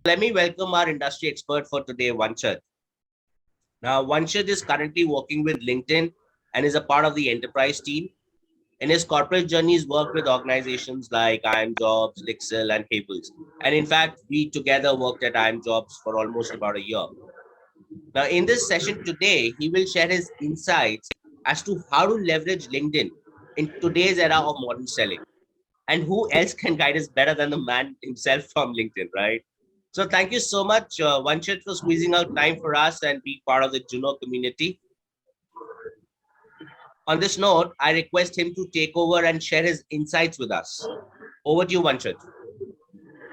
Let me welcome our industry expert for today, Vanchad. Now, Vanchad is currently working with LinkedIn and is a part of the enterprise team. In his corporate journey, he's worked with organizations like IIM Jobs, Lixil, and Hables. And in fact, we together worked at IIM Jobs for almost about a year. Now, in this session today, he will share his insights as to how to leverage LinkedIn in today's era of modern selling. And who else can guide us better than the man himself from LinkedIn, right? So thank you so much, Vanchit, for squeezing out time for us and be part of the Juno community. On this note, I request him to take over and share his insights with us. Over to you, Vanchit.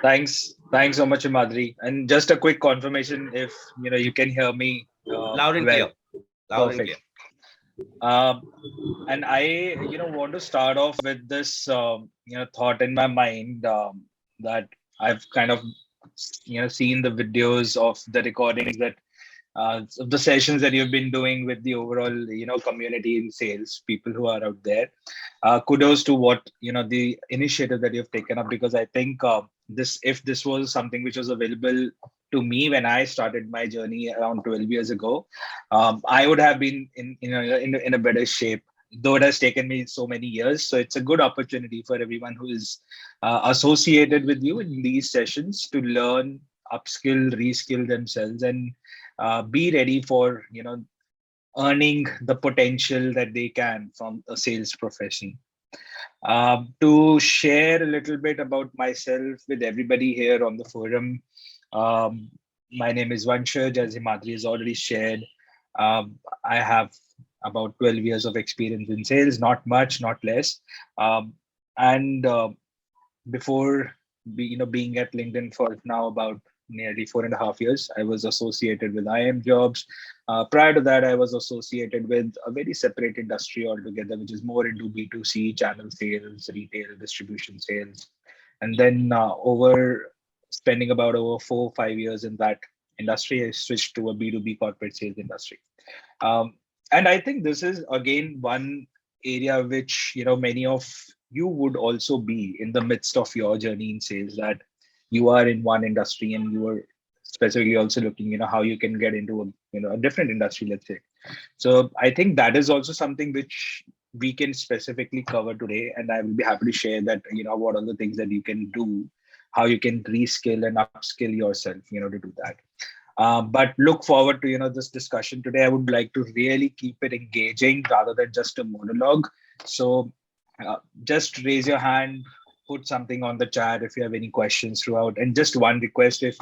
Thanks so much, Madri. And just a quick confirmation if you can hear me Loud and well. clear. Loud and clear. Perfect. Um, and I want to start off with this thought in my mind that I've kind of seen the videos of the recordings that of the sessions that you've been doing with the overall community in sales, people who are out there. Kudos to what the initiative that you've taken up, because I think this if this was something which was available to me when I started my journey around 12 years ago, I would have been in a better shape, though it has taken me so many years. So it's a good opportunity for everyone who is associated with you in these sessions to learn, upskill, reskill themselves, and be ready for earning the potential that they can from a sales profession. To share a little bit about myself with everybody here on the forum, my name is Vanshaj, as Himadri has already shared. I have about 12 years of experience in sales, not much, not less. And before being at LinkedIn for now about nearly 4.5 years, I was associated with IIM Jobs. Prior to that, I was associated with a very separate industry altogether, which is more into B2C channel sales, retail distribution sales. And then over spending about over 4 or 5 years in that industry, I switched to a B2B corporate sales industry. Um, and I think this is again one area which many of you would also be in the midst of your journey in sales, that you are in one industry and you are specifically also looking how you can get into a different industry, let's say. So I think that is also something which we can specifically cover today, and I will be happy to share that what are the things that you can do, how you can reskill and upskill yourself to do that. But look forward to this discussion today. I would like to really keep it engaging rather than just a monologue. So just raise your hand, put something on the chat if you have any questions throughout. And just one request: if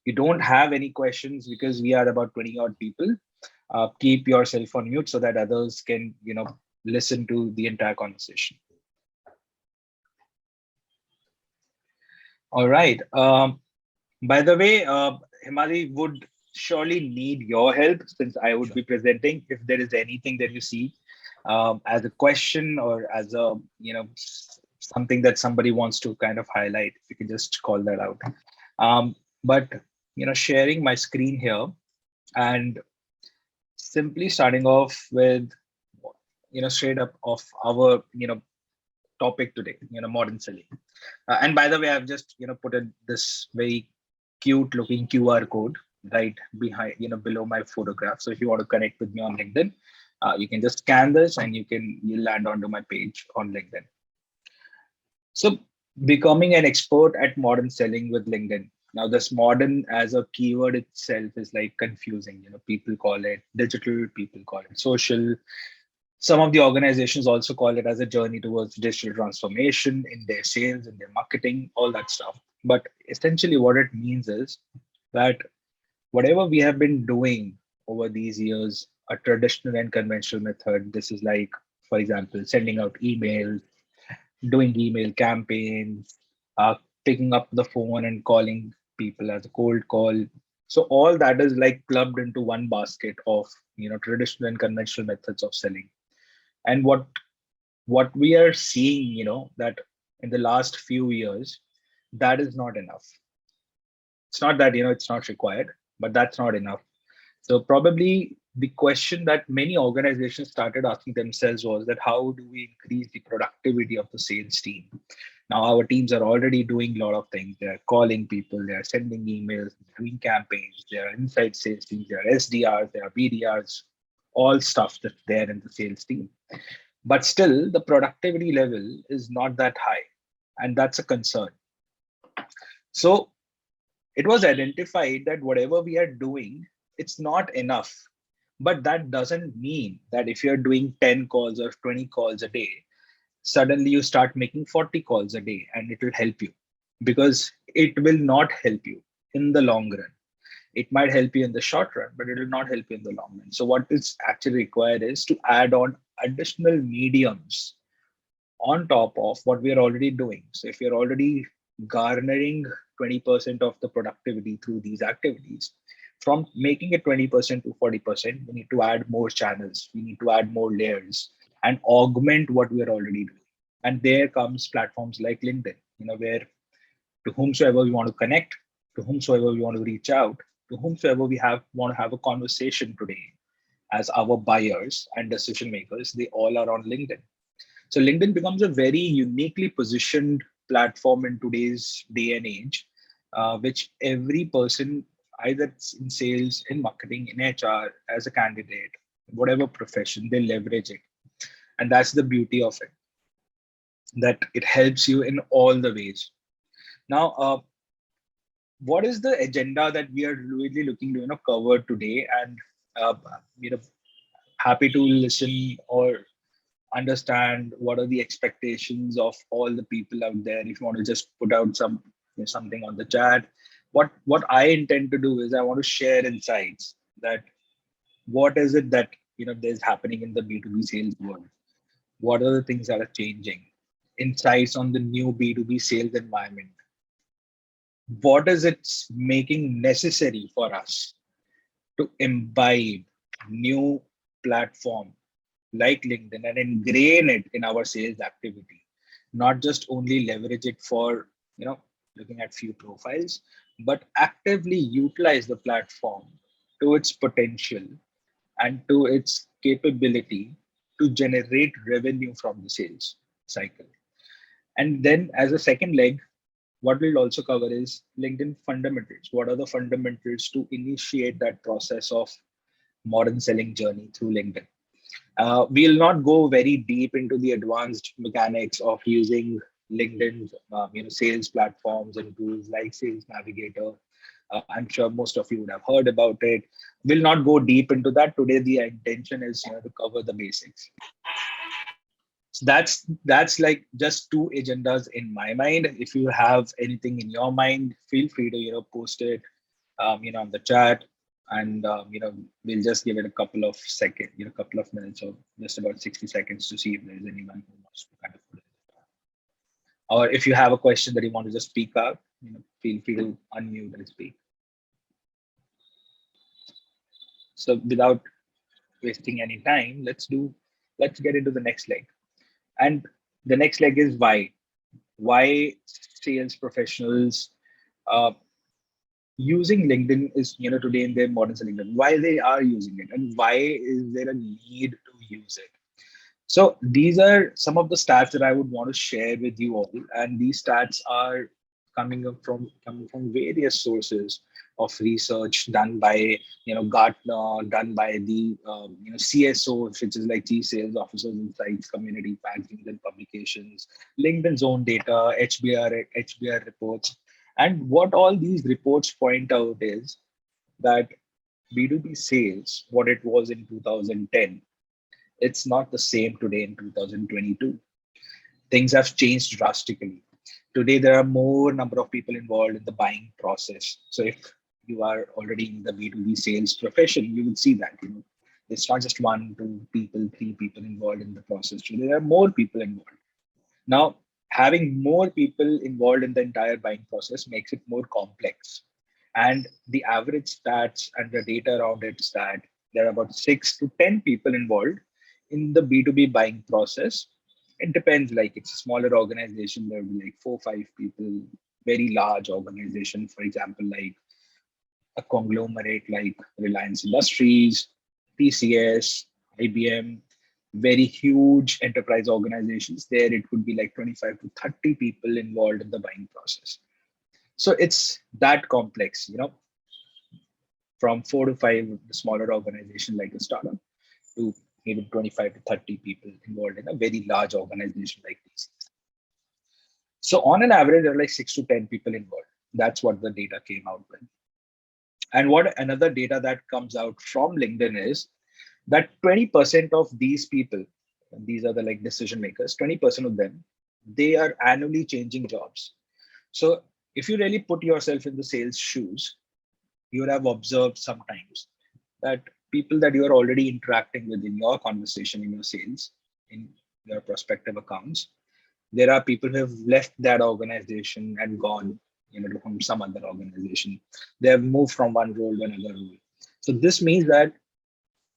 you don't have any questions, because we are about 20 odd people, keep yourself on mute so that others can listen to the entire conversation. All right. By the way, Himali would surely need your help, since I would be presenting. If there is anything that you see as a question or as a something that somebody wants to kind of highlight, you can just call that out. But sharing my screen here and simply starting off with straight up of our topic today, modern selling. And by the way, I've just put this very cute looking QR code right behind, below my photograph. So if you want to connect with me on LinkedIn, you can just scan this and you land onto my page on LinkedIn. So becoming an expert at modern selling with LinkedIn. Now, this modern as a keyword itself is like confusing. People call it digital, people call it social. Some of the organizations also call it as a journey towards digital transformation in their sales, in their marketing, all that stuff. But essentially, what it means is that whatever we have been doing over these years, a traditional and conventional method, this is like, for example, sending out emails, doing email campaigns, picking up the phone and calling people as a cold call. So all that is like clubbed into one basket of traditional and conventional methods of selling. And what we are seeing, that in the last few years, that is not enough. It's not that it's not required, but that's not enough. So probably the question that many organizations started asking themselves was that how do we increase the productivity of the sales team? Now our teams are already doing a lot of things. They are calling people, they are sending emails, doing campaigns, there are inside sales teams, there are SDRs, there are BDRs, all stuff that's there in the sales team. But still, the productivity level is not that high, and that's a concern. So it was identified that whatever we are doing, it's not enough. But that doesn't mean that if you're doing 10 calls or 20 calls a day, suddenly you start making 40 calls a day and it will help you, because it will not help you in the long run. It might help you in the short run, but it will not help you in the long run. So what is actually required is to add on additional mediums on top of what we are already doing. So if you're already garnering 20% of the productivity through these activities, from making it 20% to 40%, we need to add more channels, we need to add more layers and augment what we are already doing. And there comes platforms like LinkedIn, where to whomsoever we want to connect, to whomsoever we want to reach out, to whomsoever we want to have a conversation today as our buyers and decision makers, they all are on LinkedIn. So LinkedIn becomes a very uniquely positioned platform in today's day and age, which every person, either in sales, in marketing, in HR, as a candidate, whatever profession, they leverage it. And that's the beauty of it, that it helps you in all the ways. Now, what is the agenda that we are really looking to cover today? And uh, you know, happy to listen or understand what are the expectations of all the people out there. If you want to just put out something on the chat, what I intend to do is I want to share insights that what is it that there's happening in the B2B sales world. What are the things that are changing? Insights on the new B2B sales environment. What is it making necessary for us to imbibe new platform like LinkedIn and ingrain it in our sales activity, not just only leverage it for looking at few profiles, but actively utilize the platform to its potential and to its capability to generate revenue from the sales cycle. And then as a second leg, what we'll also cover is LinkedIn fundamentals. What are the fundamentals to initiate that process of modern selling journey through LinkedIn? We'll not go very deep into the advanced mechanics of using LinkedIn's sales platforms and tools like Sales Navigator. I'm sure most of you would have heard about it. We'll not go deep into that today. The intention is to cover the basics. So that's like just two agendas in my mind. If you have anything in your mind, feel free to post it on the chat, and we'll just give it a couple of seconds, couple of minutes, or just about 60 seconds to see if there's anyone who wants to kind of put it. Or if you have a question that you want to just speak out, feel free to unmute and speak. So without wasting any time, let's get into the next leg. And the next leg is why sales professionals using LinkedIn is today in their modern selling, why they are using it, and why is there a need to use it. So these are some of the stats that I would want to share with you all, and these stats are coming from various sources of research done by Gartner, done by the CSO, which is like Chief Sales Officers Insights Community magazines and publications, LinkedIn's own data, HBR reports. And what all these reports point out is that B2B sales, what it was in 2010, it's not the same today in 2022. Things have changed drastically. Today, there are more number of people involved in the buying process. So if you are already in the B2B sales profession, you will see that, it's not just one, two people, three people involved in the process. Today, there are more people involved. Now, having more people involved in the entire buying process makes it more complex. And the average stats and the data around it is that there are about 6 to 10 people involved in the B2B buying process. It depends, like it's a smaller organization, there will be like 4 or 5 people, very large organization, for example, like a conglomerate like Reliance Industries, TCS, IBM. very huge enterprise organizations. There it could be like 25 to 30 people involved in the buying process. So it's that complex, from 4 to 5 smaller organization like a startup to even 25 to 30 people involved in a very large organization like this. So on an average, there are like 6 to 10 people involved. That's what the data came out with. And what another data that comes out from LinkedIn is that 20% of these people, and these are the like decision makers, 20% of them, they are annually changing jobs. So if you really put yourself in the sales shoes, you would have observed sometimes that people that you are already interacting with in your conversation, in your sales, in your prospective accounts, there are people who have left that organization and gone, to some other organization. They have moved from one role to another role. So this means that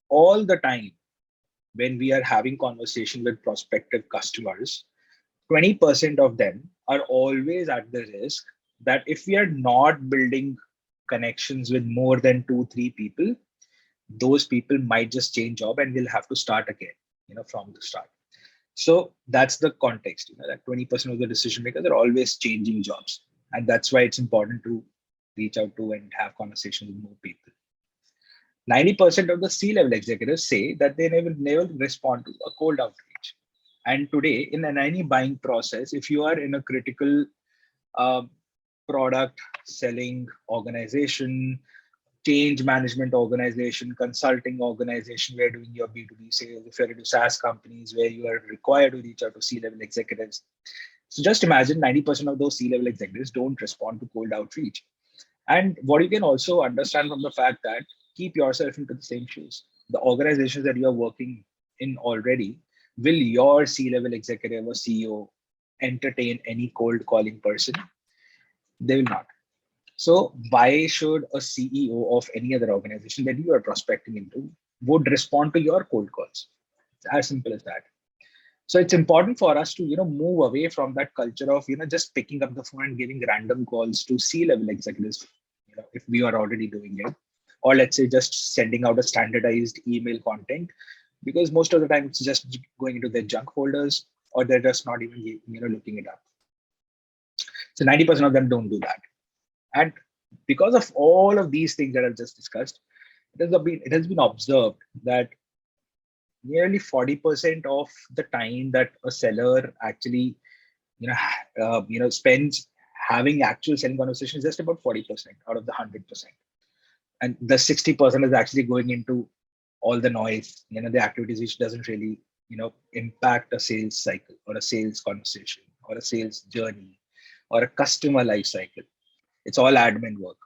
all the time when we are having conversation with prospective customers, 20% of them are always at the risk that if we are not building connections with more than 2 3 people, those people might just change job and we'll have to start again, from the start. So that's the context, that 20% of the decision makers are always changing jobs. And that's why it's important to reach out to and have conversations with more people. 90% of the C-level executives say that they never respond to a cold outreach. And today, in any buying process, if you are in a critical uh, product selling organization, change management organization, consulting organization, where doing your B2B sales, if you're into SaaS companies where you are required to reach out to C-level executives. So just imagine 90% of those C-level executives don't respond to cold outreach. And what you can also understand from the fact that keep yourself into the same shoes. The organizations that you're working in already, will your C-level executive or CEO entertain any cold calling person? They will not. So why should a CEO of any other organization that you are prospecting into would respond to your cold calls? It's as simple as that. So it's important for us to move away from that culture of just picking up the phone and giving random calls to C-level executives, if we are already doing it, or let's say just sending out a standardized email content, because most of the time it's just going into their junk folders or they're just not even looking it up. So 90% of them don't do that. And because of all of these things that I've just discussed, it has been observed that nearly 40% of the time that a seller actually spends having actual selling conversations, just about 40% out of the 100%. And the 60% is actually going into all the noise, the activities which doesn't really impact a sales cycle or a sales conversation or a sales journey or a customer life cycle. It's all admin work.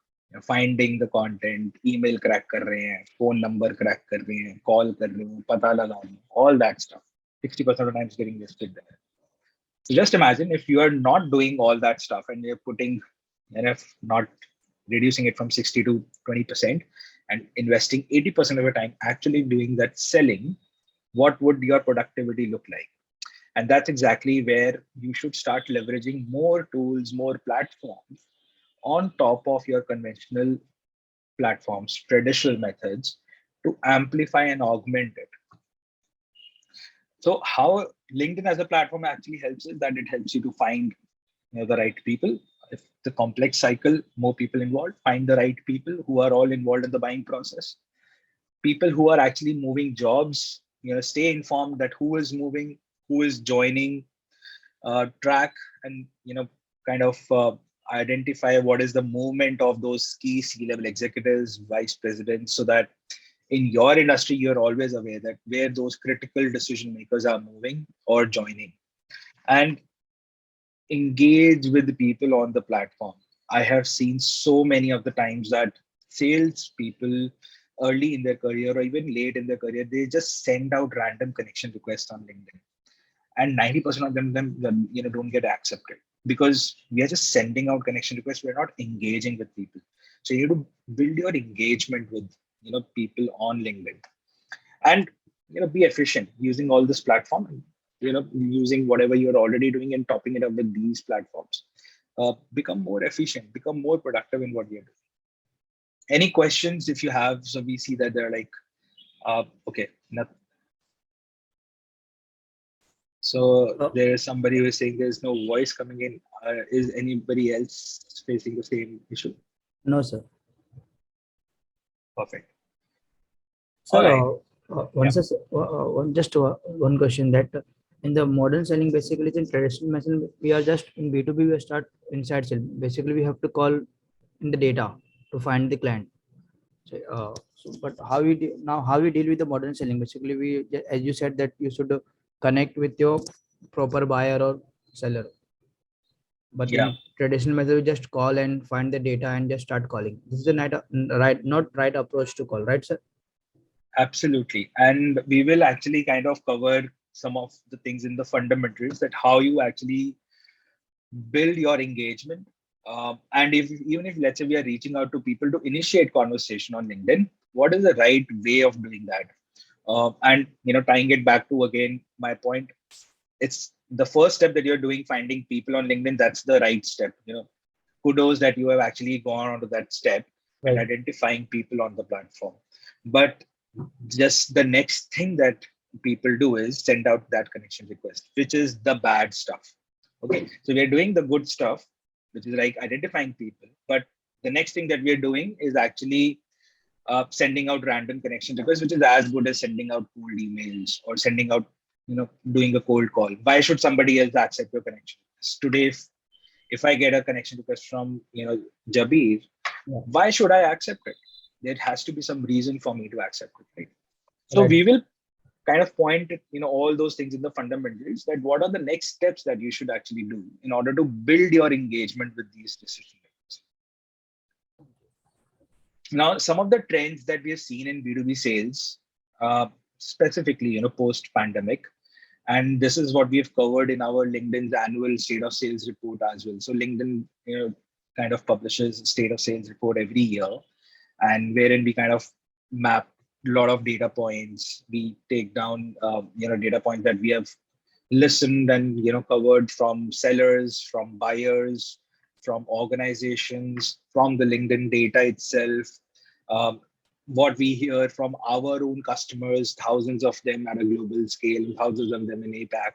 Finding the content, email crack कर रहे हैं, phone number crack कर रहे हैं, call कर रहे हैं, पता लगा रहे हैं, all that stuff. 60% of the time is getting listed there. So just imagine if you are not doing all that stuff and you're putting, not reducing it from 60 to 20% and investing 80% of your time actually doing that selling, what would your productivity look like? And that's exactly where you should start leveraging more tools, more platforms on top of your conventional platforms, traditional methods, to amplify and augment it. So how LinkedIn as a platform actually helps is that it helps you to find the right people. If the complex cycle, more people involved, find the right people who are all involved in the buying process. People who are actually moving jobs, stay informed that who is moving, who is joining, track and kind of identify what is the movement of those key C-level executives, vice presidents, so that in your industry you're always aware that where those critical decision makers are moving or joining. And engage with the people on the platform. I have seen so many of the times that sales people early in their career or even late in their career, they just send out random connection requests on LinkedIn, and 90% of them don't get accepted because we are just sending out connection requests. We're not engaging with people. So you need to build your engagement with people on LinkedIn, and be efficient using all this platform, using whatever you're already doing and topping it up with these platforms. Become more efficient, become more productive in what you're doing. Any questions if you have? So we see that they're like okay, So Oh, there is somebody who is saying there's no voice coming in. Is anybody else facing the same issue? no, sir. Perfect. Sir, All right. Yeah. one question that in the modern selling, basically in traditional messaging, we are just in B2B, we start inside sale. Basically, we have to call in the data to find the client. But how we deal with the modern selling? Basically, as you said that you should connect with your proper buyer or seller. But Yeah. in traditional method, we just call and find the data and just start calling. This is the not right approach to call, right, sir? Absolutely. And we will actually kind of cover some of the things in the fundamentals that how you actually build your engagement. And if even if let's say we are reaching out to people to initiate conversation on LinkedIn, what is the right way of doing that? And tying it back to again my point, it's the first step that you're doing, finding people on LinkedIn. That's the right step. Kudos that you have actually gone onto that step and Right. identifying people on the platform. But just the next thing that people do is send out that connection request, which is the bad stuff. Okay, so we are doing the good stuff, which is like identifying people, but the next thing that we are doing is actually sending out random connection requests, which is as good as sending out cold emails or sending out, doing a cold call. Why should somebody else accept your connection request? Today, if I get a connection request from Jabir, Yeah. why should I accept it? There has to be some reason for me to accept it, right? So Right. we will kind of point at, all those things in the fundamentals, that what are the next steps that you should actually do in order to build your engagement with these decision makers. Now, some of the trends that we have seen in B2B sales, specifically, post pandemic, and this is what we have covered in our LinkedIn's annual state of sales report as well. So LinkedIn, kind of publishes state of sales report every year, and wherein we kind of map a lot of data points. We take down, data points that we have listened and covered from sellers, from buyers, from organizations, from the LinkedIn data itself. Um, what we hear from our own customers, thousands of them at a global scale, thousands of them in APAC.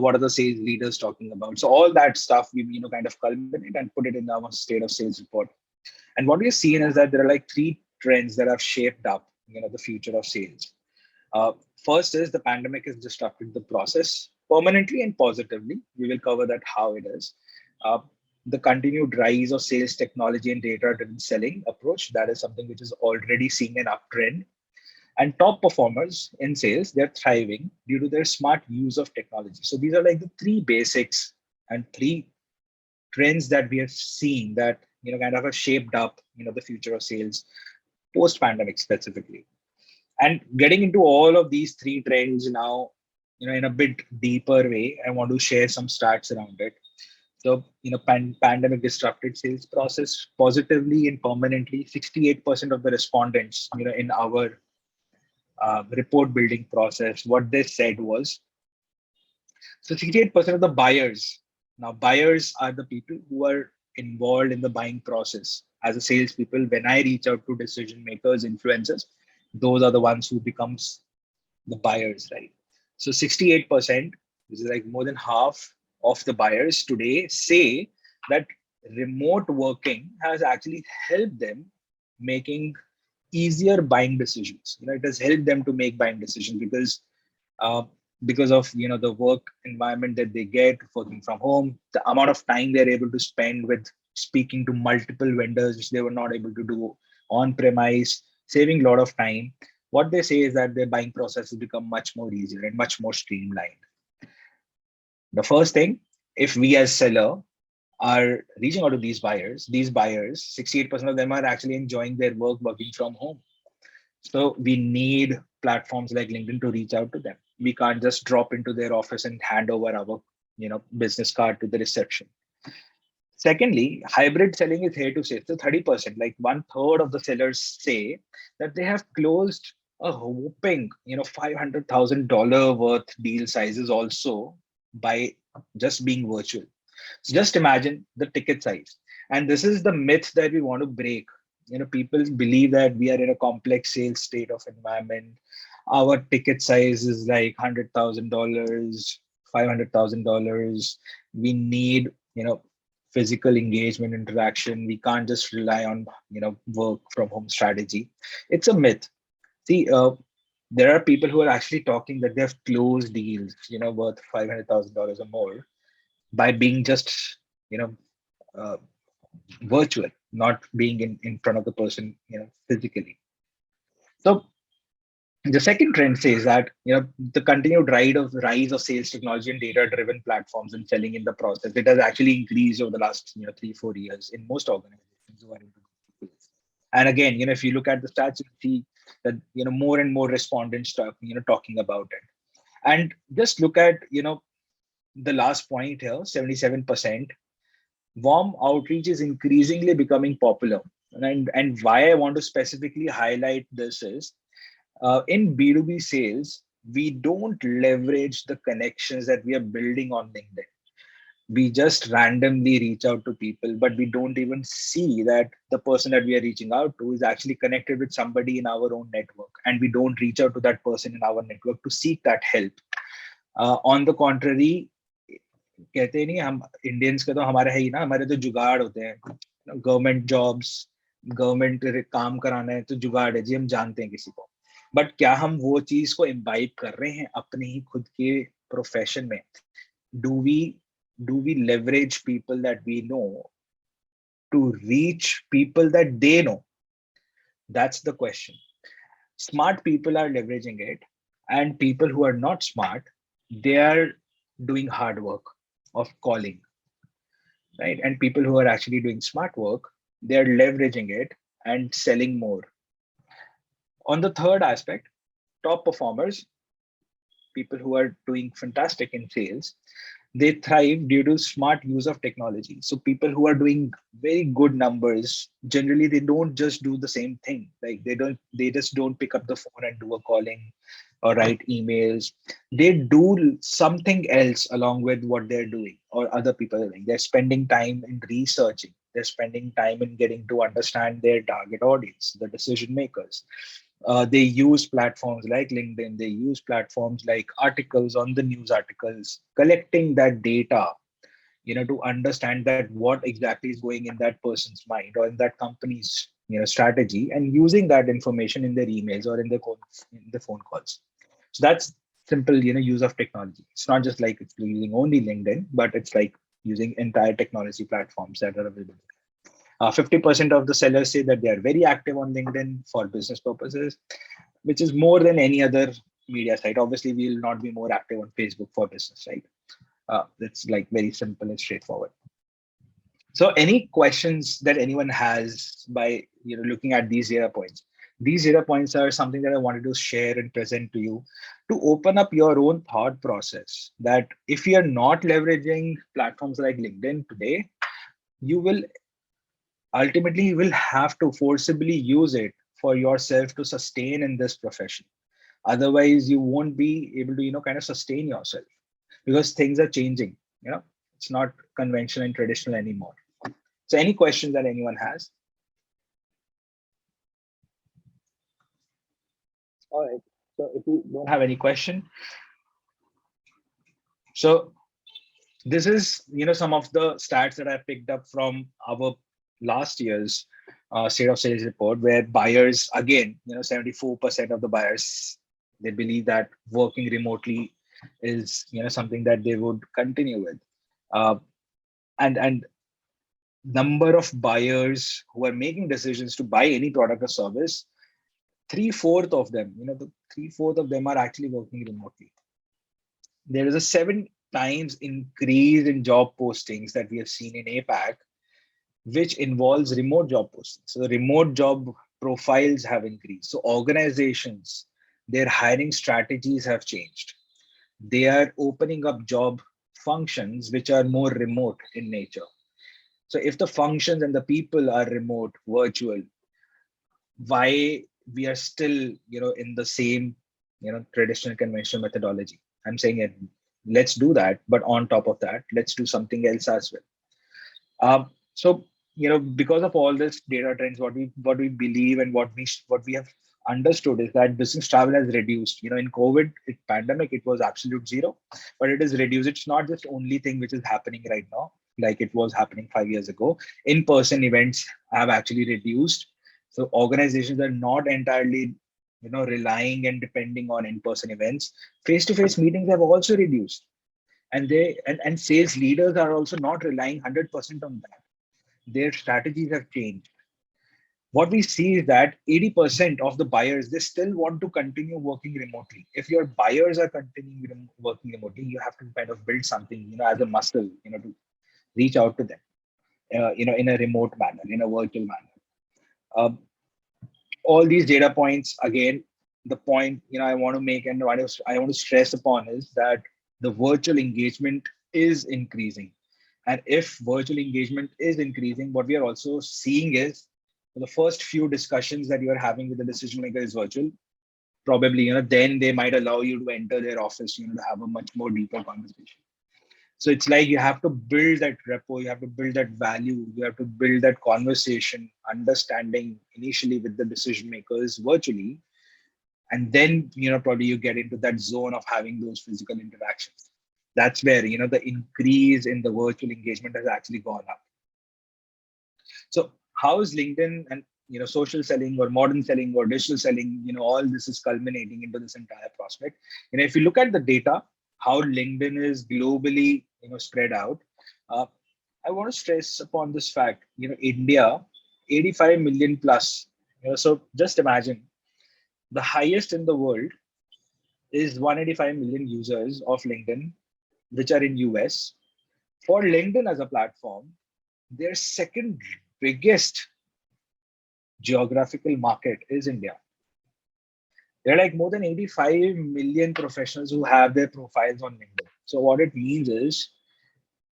What are the sales leaders talking about? So all that stuff we kind of culminate and put it in our state of sales report. And what we've seen is that there are like three trends that have shaped up, the future of sales. First is the pandemic has disrupted the process permanently and positively. We will cover that how it is. Uh, the continued rise of sales technology and data-driven selling approach, that is something which is already seeing an uptrend. And top performers in sales, they're thriving due to their smart use of technology. So these are like the three basics and three trends that we have seen that kind of have shaped up the future of sales post pandemic specifically. And getting into all of these three trends now, in a bit deeper way, I want to share some stats around it. So, pandemic disrupted sales process positively and permanently. 68% of the respondents, in our report building process, what they said was, so 68% of the buyers. Now, buyers are the people who are involved in the buying process. As a salespeople, when I reach out to decision makers, influencers, those are the ones who becomes the buyers, right? So 68%, which is like more than half of the buyers today, say that remote working has actually helped them making easier buying decisions. It has helped them to make buying decisions uh, because of the work environment that they get working from home, the amount of time they're able to spend with speaking to multiple vendors, which they were not able to do on premise, saving a lot of time. What they say is that their buying process has become much more easier and much more streamlined. The first thing, if we as seller are reaching out to these buyers, 68% of them are actually enjoying their work working from home. So we need platforms like LinkedIn to reach out to them. We can't just drop into their office and hand over our, business card to the reception. Secondly, hybrid selling is here to stay. So 30%, like one third of the sellers say that they have closed a whopping, $500,000 worth deal sizes also by just being virtual. So just imagine the ticket size. And this is the myth that we want to break. People believe that we are in a complex sales state of environment. Our ticket size is like $100,000, $500,000. We need, physical engagement, interaction. We can't just rely on, work from home strategy. It's a myth. See, there are people who are actually talking that they have closed deals, worth $500,000 or more by being just, uh, virtual, not being in front of the person, physically. So the second trend says that the continued rise of sales technology and data-driven platforms and selling in the process, it has actually increased over the last 3-4 years in most organizations who are into sales. And again, if you look at the stats, you see that more and more respondents start talking about it. And just look at the last point here, 77%. Warm outreach is increasingly becoming popular. And why I want to specifically highlight this is, in B2B sales, we don't leverage the connections that we are building on LinkedIn. We just randomly reach out to people, but we don't even see that the person that we are reaching out to is actually connected with somebody in our own network. And we don't reach out to that person in our network to seek that help. On the contrary, कहते नहीं हम Indians का तो हमारे है ही ना, हमारे तो जुगाड़ होते हैं, गवर्नमेंट जॉब्स, गवर्नमेंट काम कराना है तो जुगाड़ है जी, हम जानते हैं किसी को. बट क्या हम वो चीज को इम्बाइब कर रहे हैं अपने ही खुद के प्रोफेशन में? Do we leverage people that we know to reach people that they know? That's the question. Smart people are leveraging it, and people who are not smart, they are doing hard work of calling, right? And people who are actually doing smart work, they are leveraging it and selling more. On the third aspect, top performers, people who are doing fantastic in sales, they thrive due to smart use of technology. So people who are doing very good numbers, generally they don't just do the same thing. Like they just don't pick up the phone and do a calling or write emails. They do something else along with what they're doing or other people are doing. They're spending time in researching. They're spending time in getting to understand their target audience, the decision makers. They use platforms like LinkedIn. They use platforms like articles on the news articles, collecting that data, to understand that what exactly is going in that person's mind or in that company's, strategy, and using that information in their emails or in the phone calls. So that's simple, use of technology. It's not just like it's using only LinkedIn, but it's like using entire technology platforms that are available. 50% of the sellers say that they are very active on LinkedIn for business purposes, which is more than any other media site. Obviously, we will not be more active on Facebook for business, right? It's like very simple and straightforward. So any questions that anyone has by looking at these data points? These data points are something that I wanted to share and present to you to open up your own thought process, that if you are not leveraging platforms like LinkedIn today, you will have to forcibly use it for yourself to sustain in this profession. Otherwise, you won't be able to, kind of sustain yourself, because things are changing. It's not conventional and traditional anymore. So any questions that anyone has? All right. So if you don't have any question, so this is, some of the stats that I picked up from our last year's state of sales report, where buyers, again, 74% of the buyers, they believe that working remotely is, something that they would continue with. And number of buyers who are making decisions to buy any product or service, 3/4 of them, the 3/4 of them are actually working remotely. There is a 7 times increase in job postings that we have seen in APAC, which involves remote job postings. So the remote job profiles have increased. So organizations, their hiring strategies have changed. They are opening up job functions which are more remote in nature. So if the functions and the people are remote, virtual, why we are still, in the same, traditional conventional methodology? I'm saying it, let's do that, but on top of that, let's do something else as well. So because of all this data trends, what we believe and what we have understood is that business travel has reduced. In COVID pandemic, it was absolute zero, but it is reduced. It's not just only thing which is happening right now, like it was happening 5 years ago. In-person events have actually reduced. So organizations are not entirely, relying and depending on in-person events. Face-to-face meetings have also reduced. And and sales leaders are also not relying 100% on that. Their strategies have changed. What we see is that 80% of the buyers, they still want to continue working remotely. If your buyers are continuing working remotely, you have to kind of build something, as a muscle, to reach out to them, in a remote manner, in a virtual manner. Um, all these data points, again, the point, I want to make and what I want to stress upon is that the virtual engagement is increasing. And if virtual engagement is increasing, what we are also seeing is the first few discussions that you are having with the decision maker is virtual. Probably, then they might allow you to enter their office, to have a much more deeper conversation. So it's like you have to build that rapport, you have to build that value, you have to build that conversation, understanding initially with the decision makers virtually. And then, probably you get into that zone of having those physical interactions. That's where, the increase in the virtual engagement has actually gone up. So how is LinkedIn and social selling or modern selling or digital selling, all this is culminating into this entire prospect. If you look at the data, how LinkedIn is globally spread out, I want to stress upon this fact. India, 85 million plus. So just imagine, the highest in the world is 185 million users of LinkedIn, which are in US. For LinkedIn as a platform, their second biggest geographical market is India. There are like more than 85 million professionals who have their profiles on LinkedIn. So what it means is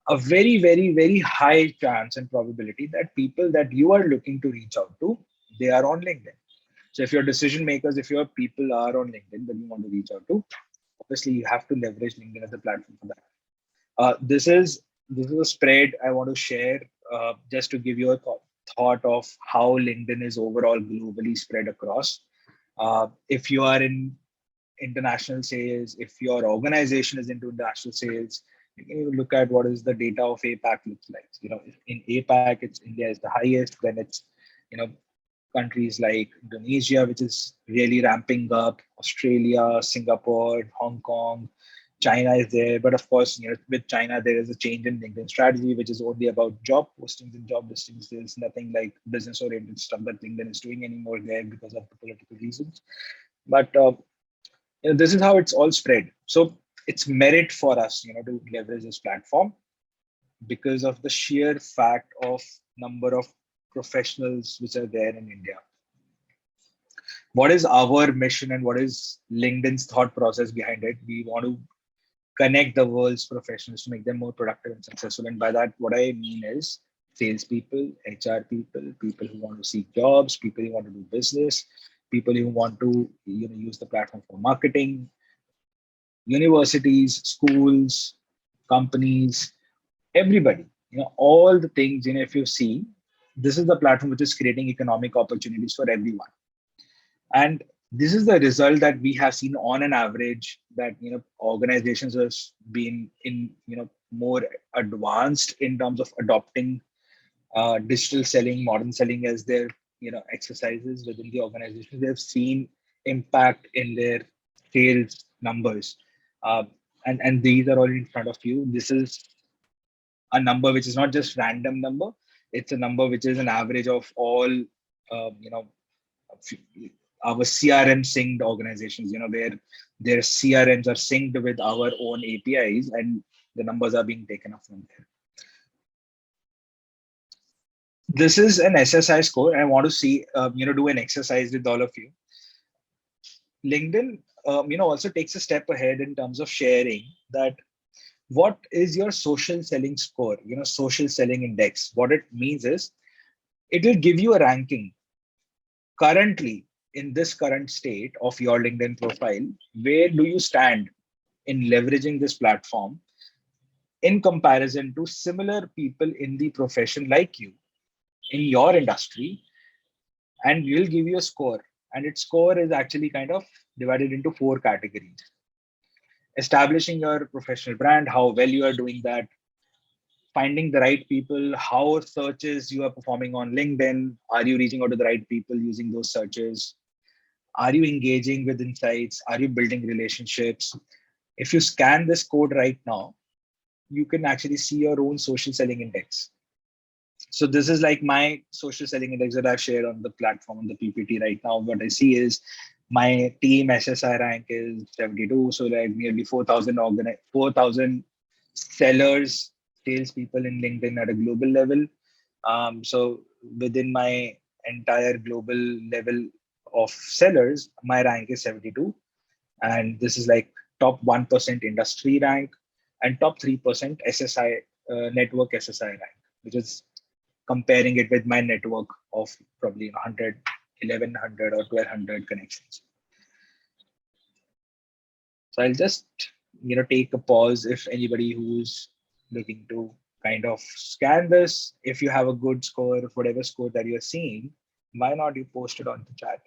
a very, very, very high chance and probability that people that you are looking to reach out to, they are on LinkedIn. So if your decision makers, if your people are on LinkedIn that you want to reach out to, obviously you have to leverage LinkedIn as a platform for that. This is a spread I want to share, just to give you a thought of how LinkedIn is overall globally spread across. If you are in international sales, if your organization is into international sales, you can even look at what is the data of APAC looks like. In APAC, it's India is the highest. Then it's countries like Indonesia, which is really ramping up, Australia, Singapore, Hong Kong, China is there. But of course, with China, there is a change in LinkedIn strategy, which is only about job postings and job listings. There's nothing like business oriented stuff that LinkedIn is doing anymore there because of the political reasons. But this is how it's all spread. So it's merit for us, to leverage this platform because of the sheer fact of number of professionals which are there in India. What is our mission and what is LinkedIn's thought process behind it? We want to connect the world's professionals to make them more productive and successful. And by that, what I mean is salespeople, HR people, people who want to seek jobs, people who want to do business, people who want to use the platform for marketing, universities, schools, companies, everybody. All the things. If you see, this is the platform which is creating economic opportunities for everyone. And this is the result that we have seen on an average that organizations have been in more advanced in terms of adopting digital selling, modern selling as their exercises within the organization. They've seen impact in their sales numbers, and these are all in front of you. This is a number which is not just random number. It's a number which is an average of all our CRM synced organizations, where their CRMs are synced with our own APIs and the numbers are being taken up from there. This is an SSI score. I want to see, do an exercise with all of you. LinkedIn, also takes a step ahead in terms of sharing that what is your social selling score, social selling index. What it means is it will give you a ranking currently in this current state of your LinkedIn profile. Where do you stand in leveraging this platform in comparison to similar people in the profession like you in your industry? And we'll give you a score. and its score is actually kind of divided into 4 categories. Establishing your professional brand, how well you are doing that, finding the right people, how searches you are performing on LinkedIn, are you reaching out to the right people using those searches, are you engaging with insights, are you building relationships. If you scan this code right now, you can actually see your own social selling index. So this is like my social selling index that I've shared on the platform on the PPT right now. What I see is my team SSI rank is 72. So like nearly 4,000 sellers, salespeople in LinkedIn at a global level. So within my entire global level of sellers, my rank is 72. And this is like top 1% industry rank and top 3% SSI, network SSI rank, which is comparing it with my network of probably 100, 1100 or 1200 connections. So I'll just take a pause if anybody who's looking to kind of scan this. If you have a good score, whatever score that you're seeing, why not you post it on the chat?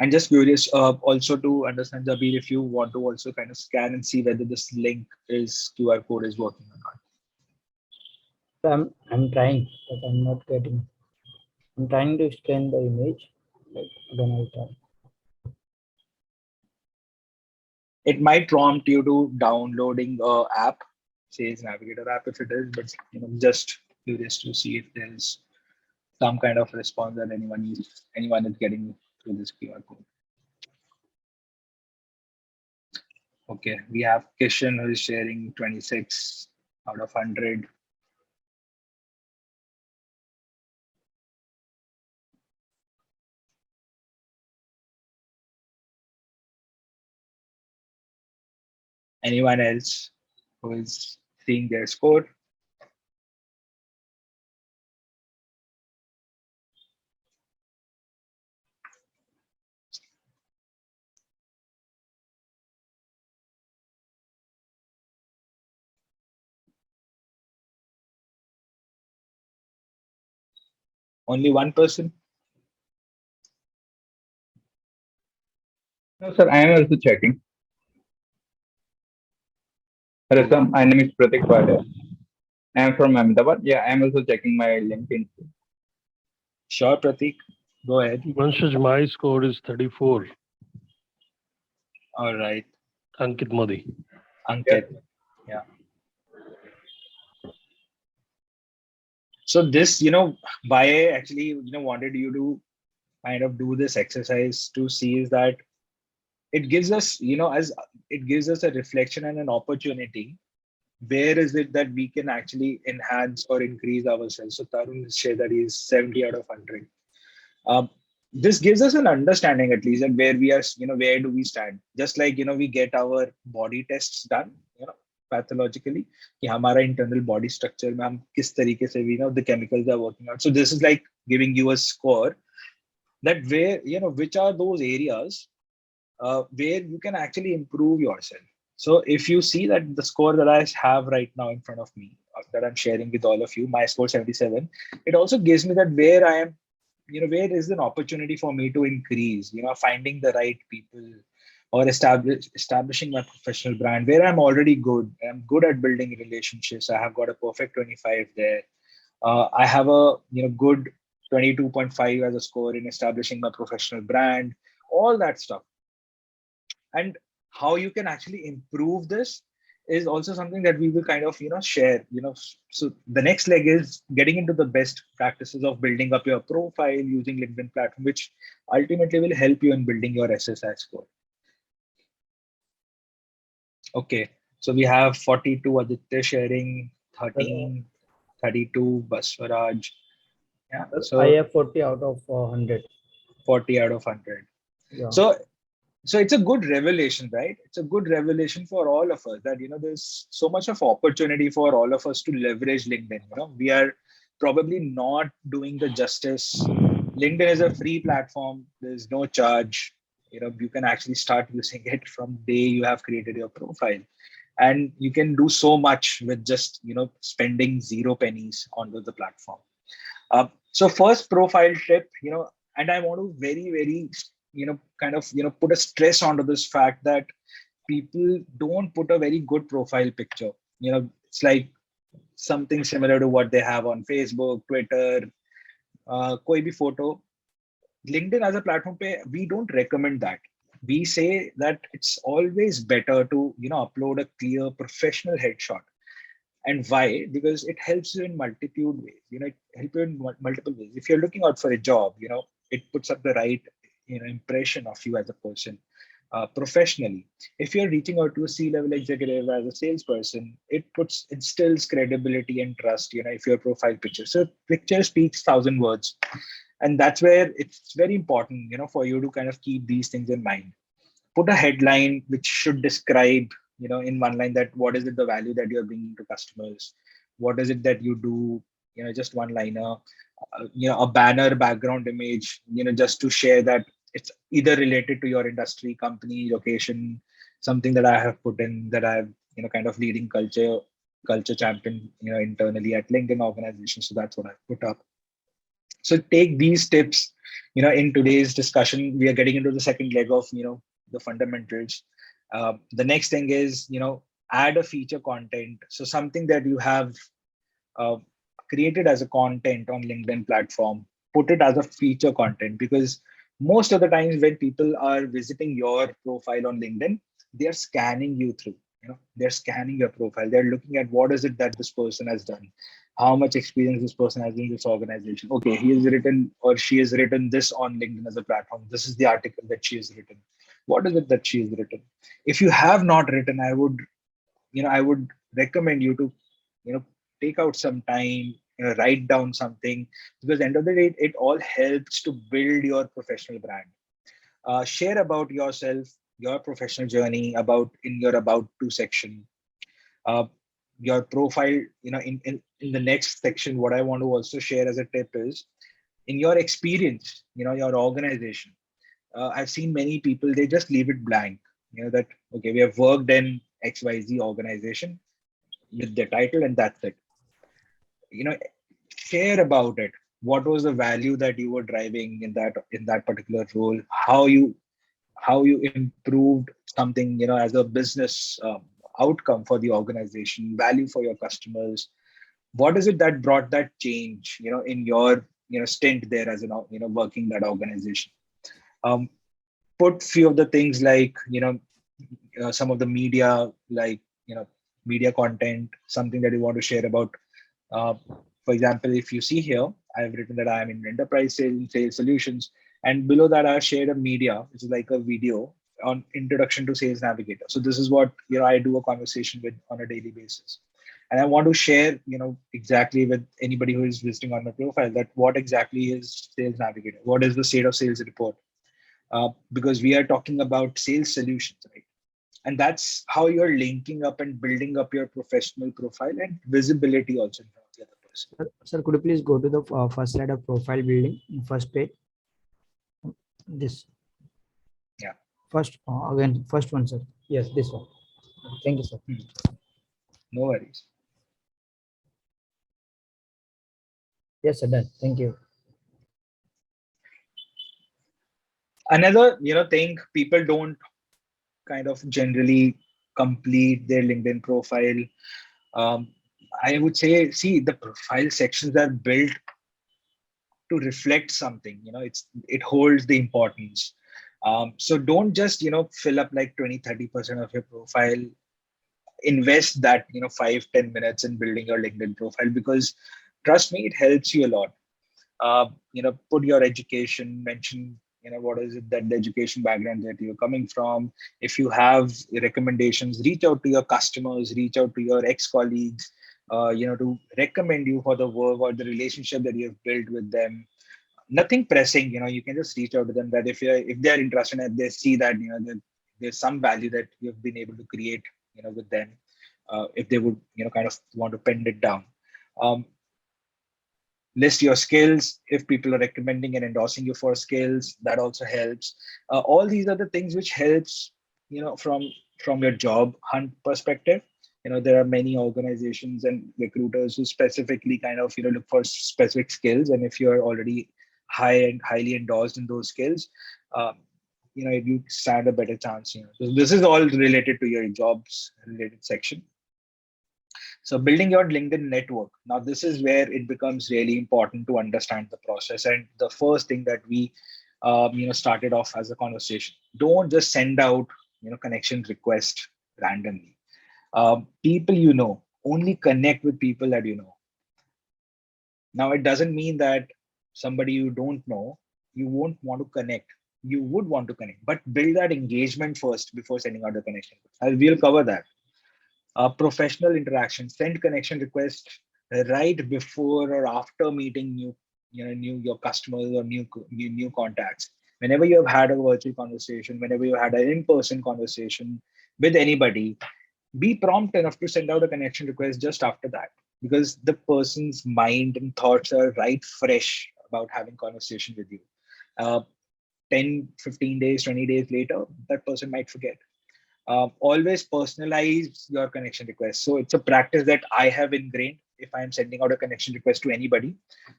I'm just curious also to understand, Zabir, if you want to also kind of scan and see whether this link is QR code is working or not. I'm trying, but I'm not getting. I'm trying to scan the image, but then I'll try. It might prompt you to downloading a app, Sales Navigator app if it is, but just curious to see if there's some kind of response that anyone is getting through this QR code. Okay, we have Kishan who is sharing 26 out of 100. Anyone else who is seeing their score? Only one person? No, sir, I am also checking. Hello, sir. My name is Pratik Patel. I am from Ahmedabad. Yeah, I am also checking my LinkedIn. Sure, Pratik. Go ahead. Vanshaj, my score is 34. All right. Ankit Modi. Ankit. Yeah. So this, why I actually, wanted you to kind of do this exercise to see is that it gives us, as it gives us a reflection and an opportunity. Where is it that we can actually enhance or increase ourselves? So Tarun has shared that he's 70 out of 100. This gives us an understanding at least that where we are, where do we stand? Just like, we get our body tests done, pathologically, कि हमारा internal body structure में हम किस तरीके से the chemicals are working out. So this is like giving you a score that where, which are those areas where you can actually improve yourself. So if you see that the score that I have right now in front of me, that I'm sharing with all of you, my score 77, it also gives me that where I am, where is an opportunity for me to increase, finding the right people or establishing my professional brand where I'm already good. I'm good at building relationships. I have got a perfect 25 there. I have a good 22.5 as a score in establishing my professional brand, all that stuff. And how you can actually improve this is also something that we will kind of share. So the next leg is getting into the best practices of building up your profile using LinkedIn platform, which ultimately will help you in building your SSI score. Okay, so we have 42 Aditya sharing, 13, 32 Baswaraj. Yeah, so I have 40 out of 100. 40 out of 100. Yeah. So it's a good revelation, right? It's a good revelation for all of us that there's so much of opportunity for all of us to leverage LinkedIn. We are probably not doing the justice. LinkedIn is a free platform. There's no charge. you can actually start using it from the day you have created your profile, and you can do so much with just spending 0 pennies onto the platform. So first profile tip, and I want to very, very, kind of, put a stress onto this fact that people don't put a very good profile picture. It's like something similar to what they have on Facebook, Twitter, koi bhi photo. LinkedIn as a platform, we don't recommend that. We say that it's always better to, upload a clear professional headshot. And why? Because it helps you in multitude ways. It helps you in multiple ways. If you're looking out for a job, it puts up the right, impression of you as a person, professionally. If you're reaching out to a C-level executive as a salesperson, it instills credibility and trust. If your profile picture, so picture speaks 1,000 words, and that's where it's very important, for you to kind of keep these things in mind. Put a headline which should describe, in one line, that what is it, the value that you're bringing to customers, what is it that you do, just one liner, a banner background image, just to share that it's either related to your industry, company, location, something that I have put in, that I've, kind of leading culture champion, internally at LinkedIn organization. So that's what I put up. So take these tips, in today's discussion. We are getting into the second leg of, the fundamentals. The next thing is, add a feature content. So something that you have uh, created as a content on LinkedIn platform, put it as a feature content, because most of the times when people are visiting your profile on LinkedIn, they are scanning you through. They're scanning your profile. They're looking at what is it that this person has done, how much experience this person has in this organization. Okay, he has written or she has written this on LinkedIn as a platform. This is the article that she has written. What is it that she has written? If you have not written, I would recommend you to, take out some time, write down something, because end of the day, it all helps to build your professional brand. Share about yourself, your professional journey, about in your about to section, uh, your profile. In the next section, what I want to also share as a tip is, in your experience, your organization. I've seen many people, they just leave it blank. That okay, we have worked in XYZ organization with the title, and that's it. you know Share about it. What was the value that you were driving in that particular role? How you improved something, as a business outcome for the organization, value for your customers. What is it that brought that change, in your stint there as working that organization. um, Put few of the things like, some of the media, like, media content, something that you want to share about. uh, for example, if you see here, I've written that I am in enterprise sales and sales solutions, and below that I've shared a media, which is like a video on introduction to Sales Navigator. So this is what, I do a conversation with on a daily basis, and I want to share, exactly with anybody who is visiting on my profile, that what exactly is Sales Navigator, what is the state of sales report, because we are talking about sales solutions, right? And that's how you're linking up and building up your professional profile and visibility also in front of the other person. Sir, could you please go to the first slide of profile building, first page? This. Yeah. First, again, first one, sir. Yes, this one. Thank you, sir. No worries. Yes, sir, done. Thank you. Another, thing, people don't kind of generally complete their LinkedIn profile. Um, I would say, see, the profile sections are built to reflect something. It holds the importance. So don't just, fill up like 20-30% of your profile. Invest that, 5-10 minutes in building your LinkedIn profile, because trust me, it helps you a lot. Put your education, mention, what is it, that the education background that you're coming from. If you have recommendations, reach out to your customers, reach out to your ex-colleagues, to recommend you for the work or the relationship that you have built with them. Nothing pressing. You can just reach out to them, that if they're interested and they see that, that there's some value that you've been able to create, with them, if they would, kind of want to pen it down. um, list your skills. If people are recommending and endorsing you for skills, that also helps. All these are the things which helps, from your job hunt perspective. There are many organizations and recruiters who specifically kind of, look for specific skills. And if you're already highly endorsed in those skills, um, you stand a better chance. So this is all related to your jobs related section. So building your LinkedIn network. Now, this is where it becomes really important to understand the process. And the first thing that we, started off as a conversation, don't just send out, connection request randomly. People only connect with people that you know. Now, it doesn't mean that somebody you don't know, you won't want to connect. You would want to connect, but build that engagement first before sending out the connection. We'll cover that. Professional interaction, send connection request right before or after meeting your customers or new contacts. Whenever you have had a virtual conversation, whenever you had an in-person conversation with anybody, be prompt enough to send out a connection request just after that, because the person's mind and thoughts are right fresh about having conversation with you. uh, 10, 15 days, 20 days later, that person might forget. Always personalize your connection request. So it's a practice that I have ingrained. If I'm sending out a connection request to anybody,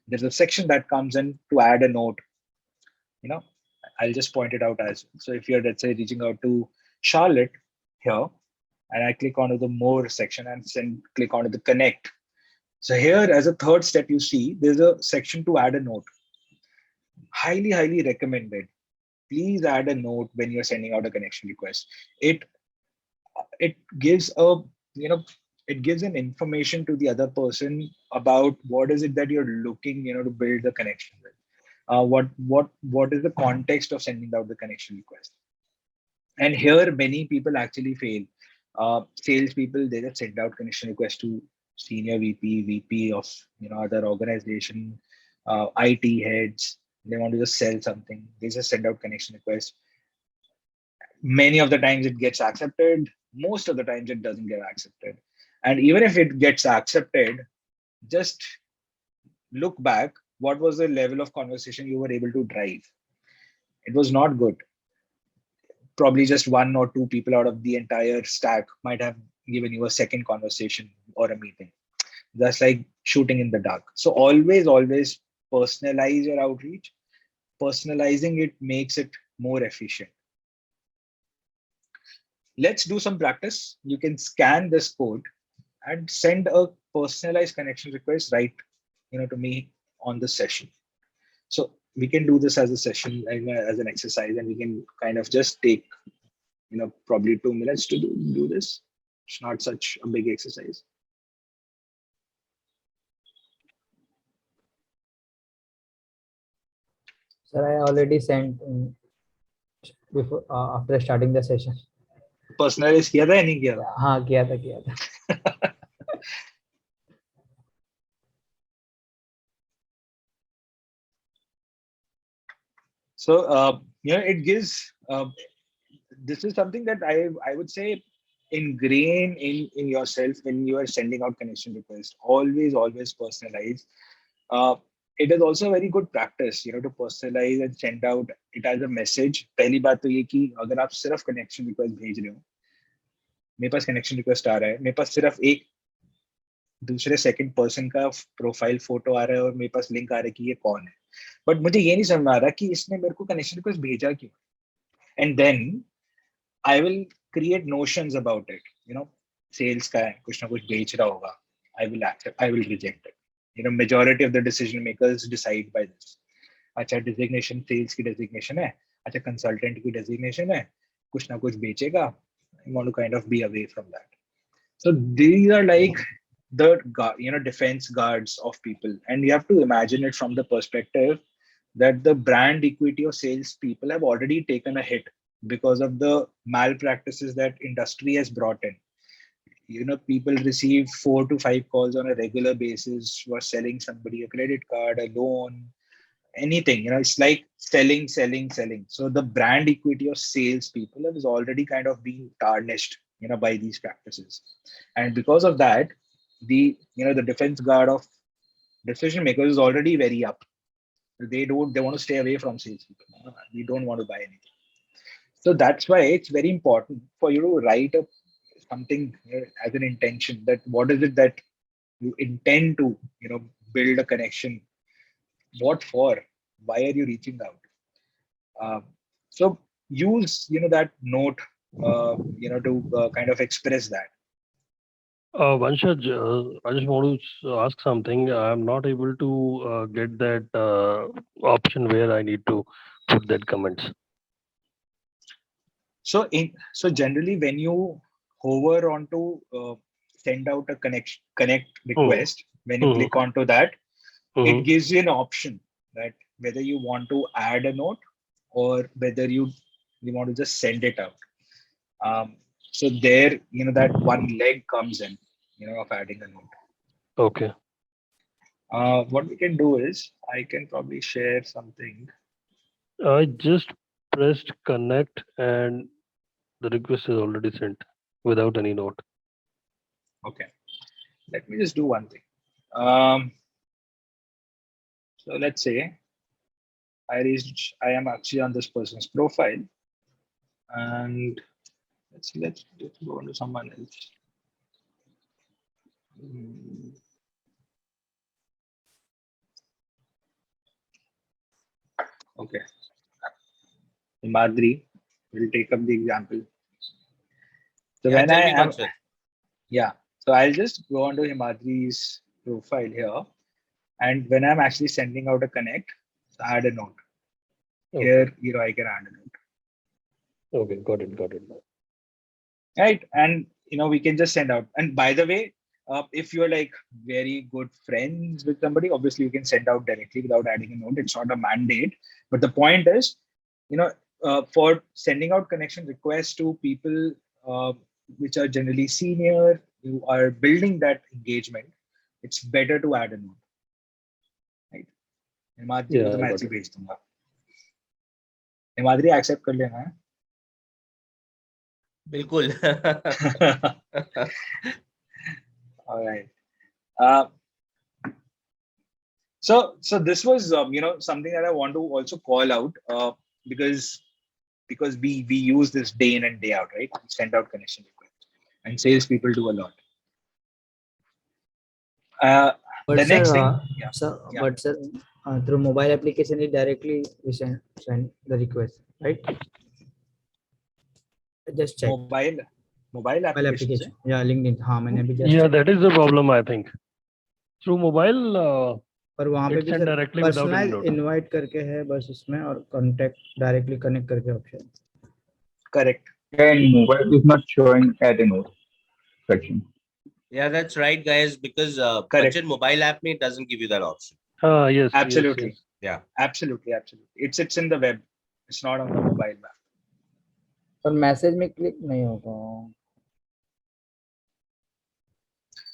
there's a section that comes in to add a note. I'll just point it out as, so if you're, let's say, reaching out to Charlotte here, and I click onto the more section and click onto the connect. So here, as a third step, you see there's a section to add a note. Highly recommended. Please add a note when you're sending out a connection request. It gives it gives an information to the other person about what is it that you're looking, to build the connection with. What is the context of sending out the connection request? And here, many people actually fail. Salespeople, they just send out connection request to senior VP of other organization, IT heads. They want to just sell something. They just send out connection request. Many of the times it gets accepted. Most of the times it doesn't get accepted. And even if it gets accepted, just look back. What was the level of conversation you were able to drive? It was not good. Probably just one or two people out of the entire stack might have given you a second conversation or a meeting. That's like shooting in the dark. So always personalize your outreach. Personalizing it makes it more efficient. Let's do some practice. You can scan this code and send a personalized connection request right, to me on the session. So we can do this as a session, as an exercise, and we can kind of just take, probably 2 minutes to do this. It's not such a big exercise. Sir, I already sent before after starting the session. Personalize किया था या नहीं किया था? हाँ किया था. So it gives. This is something that I would say ingrain in yourself when you are sending out connection requests. Always personalize. It is also a very good practice, to personalize and send out it as a message. पहली बात तो ये कि अगर आप सिर्फ connection request भेज रहे हो, मेरे पास connection request आ रहा है, मेरे पास सिर्फ एक दूसरे सेकंड पर्सन का प्रोफाइल फोटो आ रहा है और मेरे पास लिंक आ रहा है कि ये कौन है, बट मुझे ये नहीं समझ में आ रहा कि इसने मेरे को कनेक्शन रिक्वेस्ट भेजा क्यों. And then I will create notions about it. Sales का है, कुछ ना कुछ बेच रहा होगा. I will reject it. Majority of the decision makers decide by this. अच्छा, डिजिग्नेशन सेल्स की डिजिग्नेशन है, अच्छा कंसल्टेंट की डिजिग्नेशन है, कुछ ना कुछ बेचेगा. I want to kind of be away from that. So these are like the defense guards of people, and you have to imagine it from the perspective that the brand equity of sales people have already taken a hit because of the malpractices that industry has brought in. People receive 4 to 5 calls on a regular basis for selling somebody a credit card, a loan, anything. It's like selling. So the brand equity of sales people is already kind of being tarnished, by these practices. And because of that, the defense guard of decision makers is already very up. They want to stay away from salespeople. We don't want to buy anything. So that's why it's very important for you to write something as an intention, that what is it that you intend to, build a connection. What for? Why are you reaching out? So use, that note, to kind of express that. Vanshaj, I just want to ask something. I'm not able to get that option where I need to put that comments. So generally, when you hover onto send out a connect request, when you Mhm. click onto that, it Mhm. gives you an option that whether you want to add a note or whether you want to just send it out. So there, that one leg comes in, of adding a note. Okay. What we can do is I can probably share something. I just pressed connect and the request is already sent without any note. Okay, let me just do one thing. So let's say I am actually on this person's profile, and let's go into someone else. Okay, Madri will take up the example. So Yeah, when tell I me, am, Vanshad. yeah, so I'll just go onto Himadri's profile here, and when I'm actually sending out a connect, so add a note. Okay. Here, I can add a note, Okay. Got it. Got it. right? And we can just send out. And by the way, if you're like very good friends with somebody, obviously you can send out directly without adding a note. It's not a mandate. But the point is, for sending out connection requests to people which are generally senior, who are building that engagement, it's better to add a note, right? Himadri को Yeah, तो I मैं got ऐसे ही it. भेज दूंगा. Himadri accept कर लेना है. बिल्कुल. All right. Uh, so this was something that I want to also call out, because we use this day in and day out, right? We send out connection requests, and salespeople do a lot. But The sir, next thing, yeah, but sir, through mobile application, it directly we send the request, right? Just check. mobile Mobile applications. application, yeah, LinkedIn. हाँ मैंने भी just Yeah, check. that is the problem, I think. Through mobile, पर वहाँ पे it's भी sent sir directly without any personalise note. Invite करके है बस इसमें और कॉन्टेक्ट डायरेक्टली कनेक्ट करके option. Correct. And mobile is not showing at a note section. Yeah, that's right, guys. Because Correct. Vanshad mobile app me doesn't give you that option. Yes, Absolutely. yes. Yeah. Absolutely. It sits in the web. It's not on the mobile app. पर message में click नहीं होगा.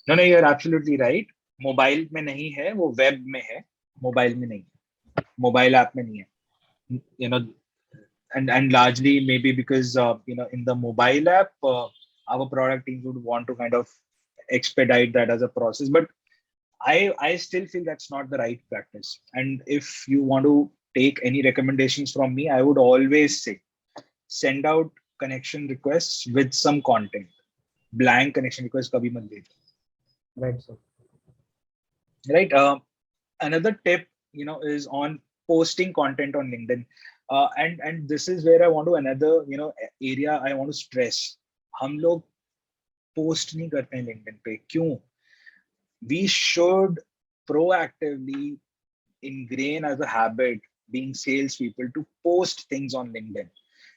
No, you're absolutely right. Mobile में नहीं है, वो web में है, मोबाइल में नहीं है, मोबाइल ऐप में नहीं है. And largely maybe because in the mobile app, our product teams would want to kind of expedite that as a process, but I still feel that's not the right practice. And if you want to take any recommendations from me, I would always say send out connection requests with some content. Blank connection request kabhi mat bhejo. Right, sir. Right. Another tip, is on posting content on LinkedIn. And this is where I want to another, area I want to stress. हम लोग post नहीं करते हैं LinkedIn पे. क्यों? We should proactively ingrain as a habit, being salespeople, to post things on LinkedIn,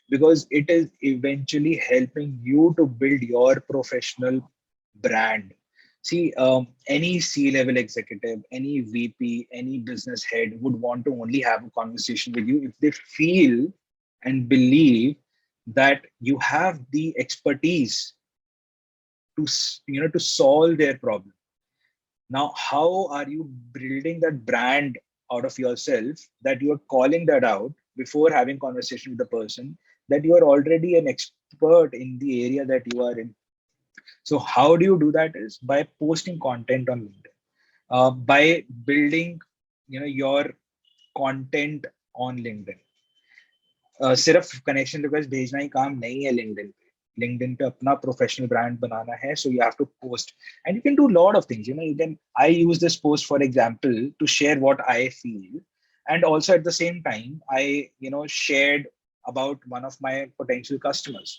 because it is eventually helping you to build your professional brand. See, any C-level executive, any VP, any business head would want to only have a conversation with you if they feel and believe that you have the expertise to to solve their problem. Now, how are you building that brand out of yourself, that you are calling that out before having conversation with the person, that you are already an expert in the area that you are in? So how do you do that is by posting content on LinkedIn. by building your content on LinkedIn. सिर्फ connection request भेजना ही काम नहीं है LinkedIn पे अपना professional brand बनाना है, so you have to post and you can do lot of things. You can, I use this post for example to share what I feel, and also at the same time I shared about one of my potential customers.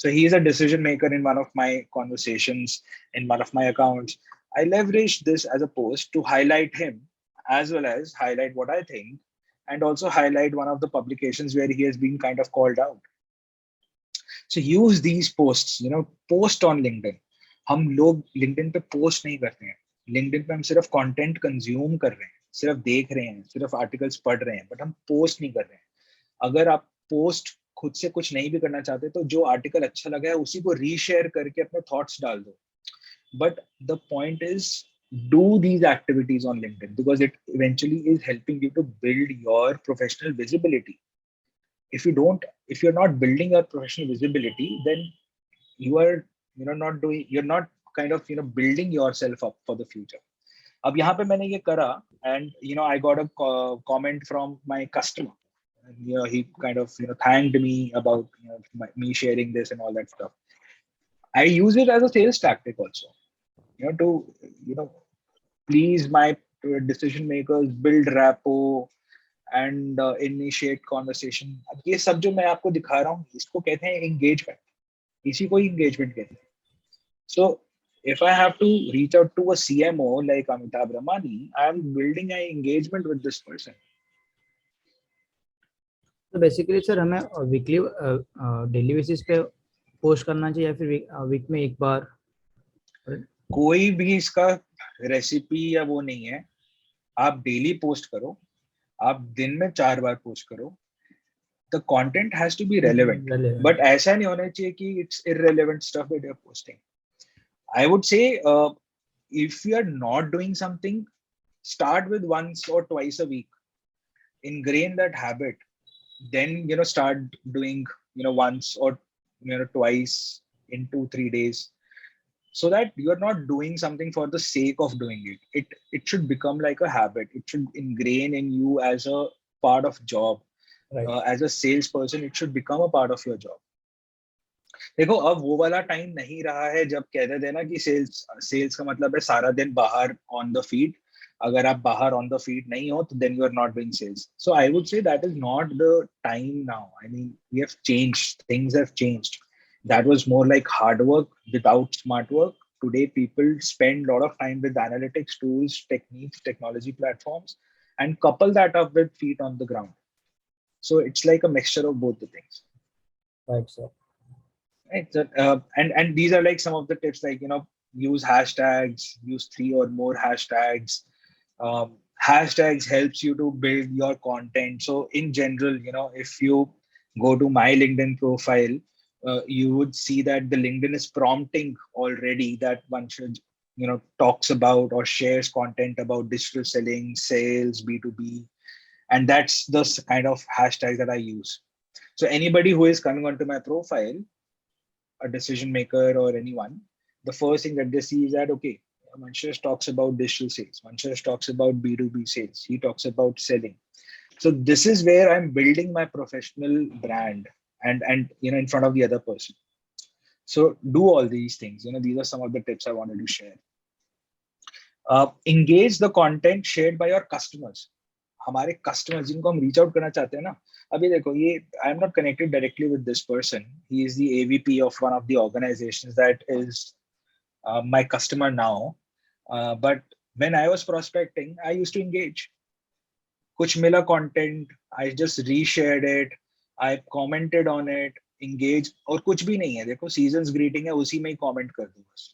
So he is a decision maker in one of my conversations in one of my accounts. I leveraged this as a post to highlight him as well as highlight what I think, and also highlight one of the publications where he has been kind of called out. So use these posts, post on LinkedIn. हम लोग LinkedIn पे post नहीं करते हैं. LinkedIn पे हम सिर्फ content consume कर रहे हैं, सिर्फ देख रहे हैं, सिर्फ आर्टिकल्स पढ़ रहे हैं, बट हम पोस्ट नहीं कर रहे हैं. अगर आप पोस्ट खुद से कुछ नहीं भी करना चाहते तो जो आर्टिकल अच्छा लगा है उसी को रीशेयर करके अपने थॉट्स डाल दो. But the point is, do these activities on LinkedIn because it eventually is helping you to build your professional visibility. If you're not building your professional visibility, then you're not kind of building yourself up for the future. अब यहाँ पे मैंने ये करा, and I got a comment from my customer, and he kind of thanked me about me sharing this and all that stuff. I use it as a sales tactic also, to please my decision makers, build rapport and initiate conversation. अब ये सब जो मैं आपको दिखा रहा हूँ इसको कहते हैं engagement. इसी को engagement कहते हैं. So if I have to reach out to a CMO like Amitabh Ramani, I am building an engagement with this person. तो बेसिकली सर हमें वीकली डेली बेसिस पे पोस्ट करना चाहिए या फिर वीक में एक बार? कोई भी इसका रेसिपी या वो नहीं है. आप डेली पोस्ट करो, आप दिन में 4 बार पोस्ट करो. The content has to be relevant, but ऐसा नहीं होना चाहिए कि it's irrelevant stuff that you're posting. I would say if you are not doing something, start with once or twice a week. Ingrain that habit. Then start doing once or twice in 2-3 days, so that you're not doing something for the sake of doing it. It should become like a habit. It should ingrain in you as a part of job. Right. As a salesperson, it should become a part of your job. देखो अब वो वाला time नहीं रहा है जब कहते थे ना कि सेल्स का मतलब है सारा दिन बाहर ऑन द फील्ड. अगर आप बाहर ऑन द फील्ड नहीं हो तो then you are not doing sales. So I would say that is not the time now. I mean, we have changed. Things have changed. That was more like hard work without smart work. Today, people spend a lot of time with analytics tools, techniques, technology platforms, and couple that up with feet on the ground. So it's like a mixture of both the things. Right, sir. Right. So, and these are like some of the tips, like use hashtags, use 3 or more hashtags. Hashtags helps you to build your content. So in general, if you go to my LinkedIn profile, you would see that the LinkedIn is prompting already that one should talks about or shares content about digital selling, sales, B2B, and that's the kind of hashtags that I use. So anybody who is coming onto my profile, a decision maker or anyone, the first thing that they see is that, okay, Manshresh talks about digital sales, Manshresh talks about B2B sales, he talks about selling. So this is where I'm building my professional brand and in front of the other person. So do all these things. These are some of the tips I wanted to share. Engage the content shared by your customers. हमारे customers जिनको हम reach out करना चाहते हैं ना, अभी देखो ये I am not connected directly with this person. He is the AVP of one of the organizations that is my customer now. But when I was prospecting, I used to engage. कुछ मिला content, I just reshared it, I commented on it, engage, और कुछ भी नहीं है. देखो seasons greeting है, उसी में ही comment कर दो बस.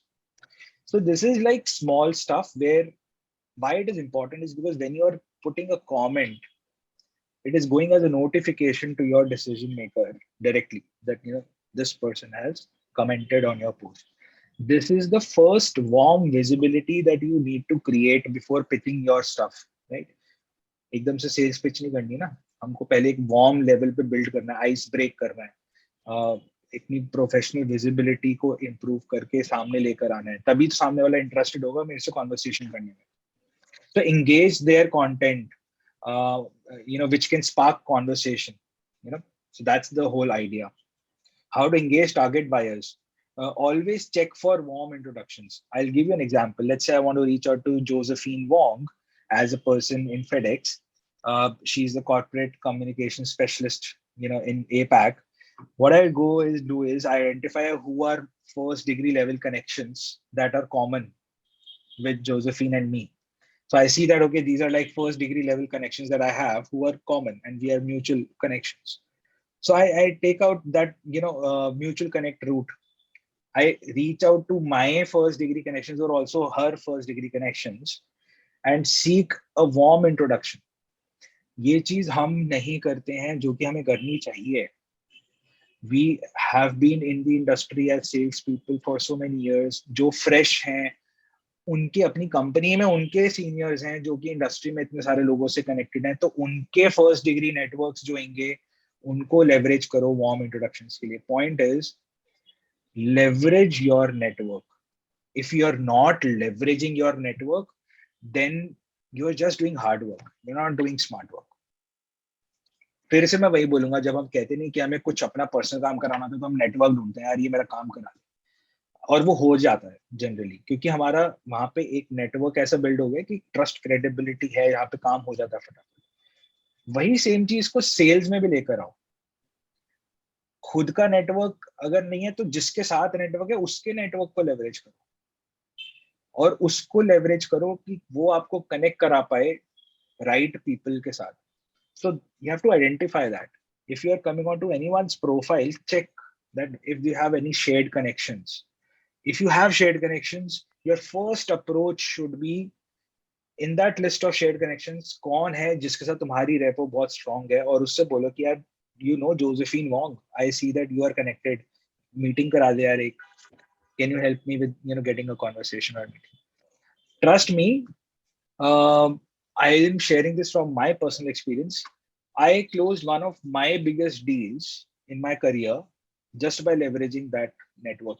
So this is like small stuff where why it is important is because when you're putting a comment, it is going as a notification to your decision maker directly that this person has commented on your post. This is the first warm visibility that you need to create before pitching your stuff, right? एकदम से sales pitch नहीं करनी ना, हमको पहले एक warm level पे build करना है, ice break करना है, इतनी प्रोफेशनल विजिबिलिटी को इम्प्रूव करके सामने लेकर आना है, तभी तो सामने वाला इंटरेस्टेड होगा मेरे से कॉन्वर्सेशन करने में. So engage their content, which can spark conversation. So that's the whole idea. How to engage target buyers. Always check for warm introductions. I'll give you an example. Let's say I want to reach out to Josephine Wong as a person in FedEx. She's the corporate communication specialist, in APAC. What I do is identify who are first degree level connections that are common with Josephine and me. So I see that, okay, these are like first degree level connections that I have who are common and we are mutual connections. So I take out that, mutual connect route. I reach out to my first degree connections or also her first degree connections and seek a warm introduction. ये चीज हम नहीं करते हैं जो कि हमें करनी चाहिए. We have been in the industry as sales people for so many years. जो fresh हैं, उनके अपनी कंपनी में उनके सीनियर्स हैं जो कि इंडस्ट्री में इतने सारे लोगों से कनेक्टेड हैं, तो उनके फर्स्ट डिग्री नेटवर्क्स जो होंगे उनको लेवरेज करो वार्म इंट्रोडक्शंस के लिए. Point is leverage your network. If you're not leveraging your network, then you're just doing hard work. You're not doing smart work. फिर से मैं वही बोलूंगा, जब हम कहते नहीं कि हमें कुछ अपना पर्सनल काम कराना था तो हम नेटवर्क ढूंढते हैं, यार ये मेरा काम करा दे, और वो हो जाता है जनरली, क्योंकि हमारा वहां पे एक नेटवर्क ऐसा बिल्ड हो गया कि ट्रस्ट क्रेडिबिलिटी है, यहाँ पे काम हो जाता है फटाफट. वही सेम चीज को सेल्स में भी लेकर आओ. खुद का नेटवर्क अगर नहीं है तो जिसके साथ नेटवर्क है उसके नेटवर्क को लेवरेज करो, और उसको लेवरेज करो कि वो आपको कनेक्ट करा पाए राइट पीपल के साथ. So you have to identify that. If you are coming on to anyone's profile, check that if they have any shared connections. If you have shared connections, your first approach should be in that list of shared connections, कौन है जिसके साथ तुम्हारी repo बहुत strong है, और उससे बोलो कि यार Josephine Wong, I see that you are connected, meeting करा दे यार एक, can you help me with getting a conversation or meeting. Trust me, I am sharing this from my personal experience. I closed one of my biggest deals in my career just by leveraging that network.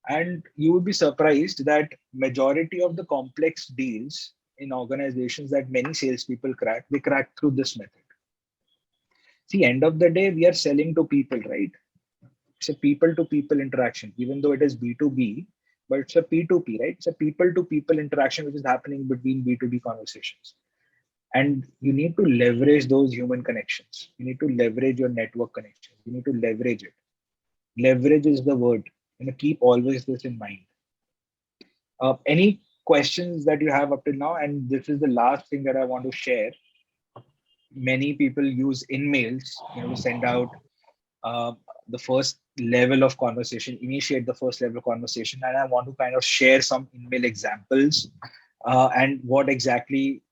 And you would be surprised that majority of the complex deals in organizations that many salespeople crack, they crack through this method. See, end of the day, we are selling to people, right? It's a people-to-people interaction, even though it is B2B, but it's a P2P, right? It's a people-to-people interaction which is happening between B2B conversations. And you need to leverage those human connections. You need to leverage your network connections. You need to leverage it. Leverage is the word. Keep always this in mind. Any questions that you have up till now? And this is the last thing that I want to share. Many people use InMails, to send out the first level of conversation, initiate the first level of conversation. And I want to kind of share some InMail examples and what exactly,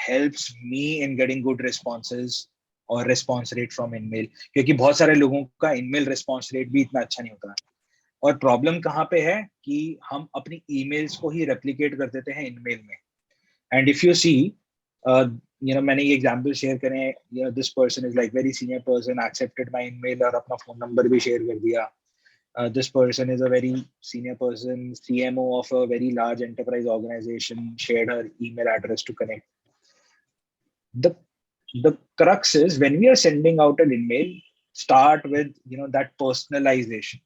helps me in getting good responses or response rate from InMail. क्योंकि बहुत सारे लोगों का InMail response rate भी इतना अच्छा नहीं होता. और प्रॉब्लम कहाँ पे है कि हम अपनी ईमेल्स को ही रेप्लिकेट कर देते हैं इनमेल में. एंड इफ यू सी, मैंने ये एग्जांपल शेयर करें, this person is like very senior person, accepted my email और अपना फोन नंबर भी शेयर कर दिया. This person is a very senior person, CMO of a very large enterprise organisation, shared her email address to connect. The crux is when we are sending out an email, start with that personalization.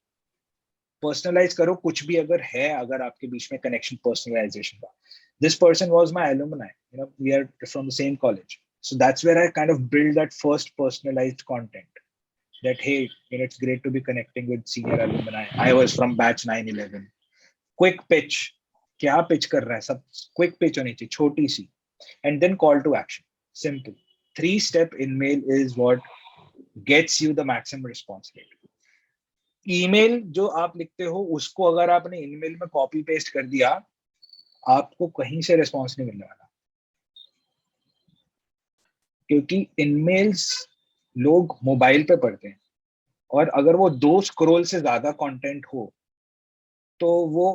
Personalise करो कुछ भी अगर आपके बीच में connection personalisation का. This person was my alumni, we are from the same college, so that's where I kind of build that first personalized content that hey, it's great to be connecting with senior alumni, I was from batch 9/11. Quick pitch, क्या pitch कर रहा है, सब quick pitch होनी चाहिए, छोटी सी, and then call to action, simple. 3-step email is what gets you the maximum response rate. Email जो आप लिखते हो उसको अगर आपने ईमेल में कॉपी पेस्ट कर दिया, आपको कहीं से रिस्पांस नहीं मिलने वाला, क्योंकि ईमेल्स लोग मोबाइल पे पढ़ते हैं, और अगर वो 2 स्क्रॉल से ज्यादा कंटेंट हो तो वो